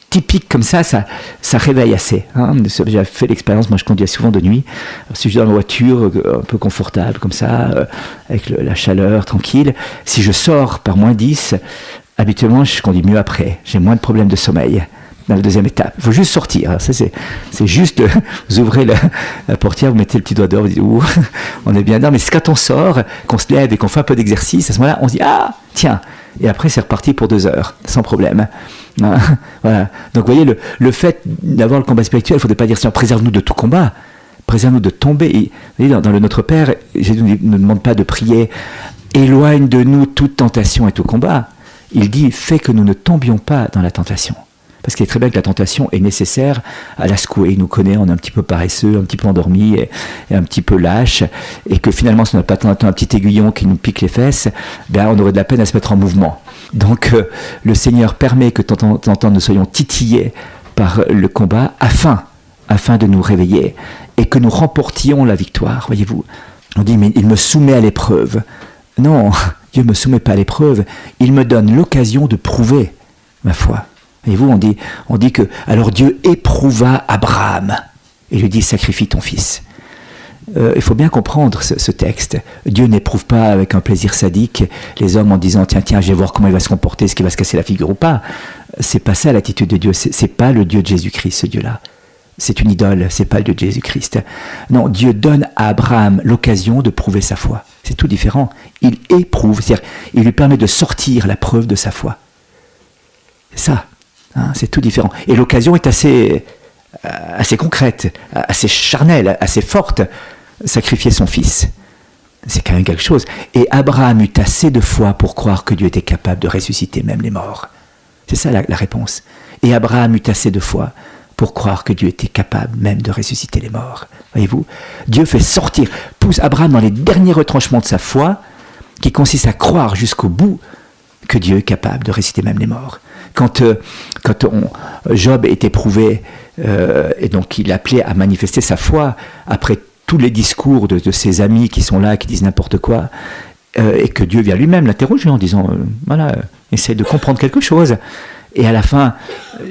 Typique comme ça réveille assez. Hein? J'ai fait l'expérience, moi je conduis souvent de nuit. Alors, si je suis dans la voiture, un peu confortable comme ça, avec la chaleur, tranquille, si je sors par -10, habituellement je conduis mieux après. J'ai moins de problèmes de sommeil. Dans la deuxième étape, il faut juste sortir. Alors ça, c'est juste, vous ouvrez la portière, vous mettez le petit doigt dehors, vous dites, ouh, on est bien dedans. Mais c'est quand on sort, qu'on se lève et qu'on fait un peu d'exercice, à ce moment-là, on se dit, ah, tiens. Et après, c'est reparti pour 2 heures, sans problème. Voilà. Donc, vous voyez, le fait d'avoir le combat spirituel, il ne faudrait pas dire, tiens, préserve-nous de tout combat. Préserve-nous de tomber. Et, vous voyez, dans le Notre Père, Jésus ne nous demande pas de prier, éloigne de nous toute tentation et tout combat. Il dit, fais que nous ne tombions pas dans la tentation. parce qu'il est très bien que la tentation est nécessaire à la secouer. Il nous connaît, on est un petit peu paresseux, un petit peu endormi et un petit peu lâche, et que finalement, si on n'a pas un petit aiguillon qui nous pique les fesses, ben, on aurait de la peine à se mettre en mouvement. Donc, le Seigneur permet que de temps en temps nous soyons titillés par le combat afin de nous réveiller et que nous remportions la victoire, voyez-vous. On dit, mais il me soumet à l'épreuve. Non, Dieu ne me soumet pas à l'épreuve, il me donne l'occasion de prouver ma foi. Voyez-vous, on dit que, alors Dieu éprouva Abraham et lui dit, sacrifie ton fils. Il faut bien comprendre ce texte. Dieu n'éprouve pas avec un plaisir sadique les hommes en disant, tiens, je vais voir comment il va se comporter, est-ce qu'il va se casser la figure ou pas. C'est pas ça l'attitude de Dieu, c'est pas le Dieu de Jésus-Christ, ce Dieu-là. C'est une idole, c'est pas le Dieu de Jésus-Christ. Non, Dieu donne à Abraham l'occasion de prouver sa foi. C'est tout différent. Il éprouve, c'est-à-dire, il lui permet de sortir la preuve de sa foi. C'est ça, hein, c'est tout différent. Et l'occasion est assez concrète, assez charnelle, assez forte. Sacrifier son fils, c'est quand même quelque chose. Et Abraham eut assez de foi pour croire que Dieu était capable de ressusciter même les morts. C'est ça la réponse. Et Abraham eut assez de foi pour croire que Dieu était capable même de ressusciter les morts. Voyez-vous, Dieu fait sortir, pousse Abraham dans les derniers retranchements de sa foi, qui consiste à croire jusqu'au bout que Dieu est capable de ressusciter même les morts. Quand Job est éprouvé, et donc il appelait à manifester sa foi, après tous les discours de ses amis qui sont là, qui disent n'importe quoi, et que Dieu vient lui-même l'interroger en disant, essaie de comprendre quelque chose. Et à la fin,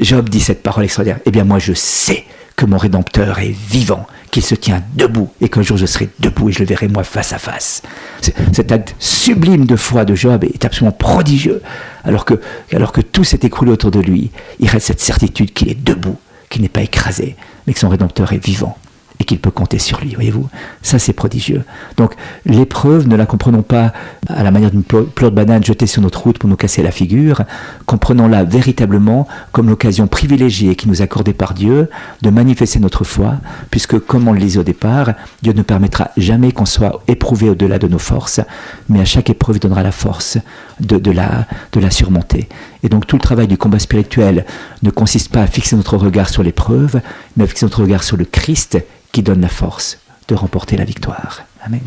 Job dit cette parole extraordinaire, eh bien moi je sais que mon Rédempteur est vivant, qu'il se tient debout, et qu'un jour je serai debout et je le verrai moi face à face. Cet acte sublime de foi de Job est absolument prodigieux, alors que tout s'est écroulé autour de lui. Il reste cette certitude qu'il est debout, qu'il n'est pas écrasé, mais que son Rédempteur est vivant. Et qu'il peut compter sur lui, voyez-vous. Ça, c'est prodigieux. Donc, l'épreuve, ne la comprenons pas à la manière d'une pleure de banane jetée sur notre route pour nous casser la figure. Comprenons-la véritablement comme l'occasion privilégiée qui nous est accordée par Dieu de manifester notre foi, puisque, comme on le disait au départ, Dieu ne permettra jamais qu'on soit éprouvé au-delà de nos forces, mais à chaque épreuve, il donnera la force de la surmonter. Et donc, tout le travail du combat spirituel ne consiste pas à fixer notre regard sur l'épreuve, mais à fixer notre regard sur le Christ qui donne la force de remporter la victoire. Amen.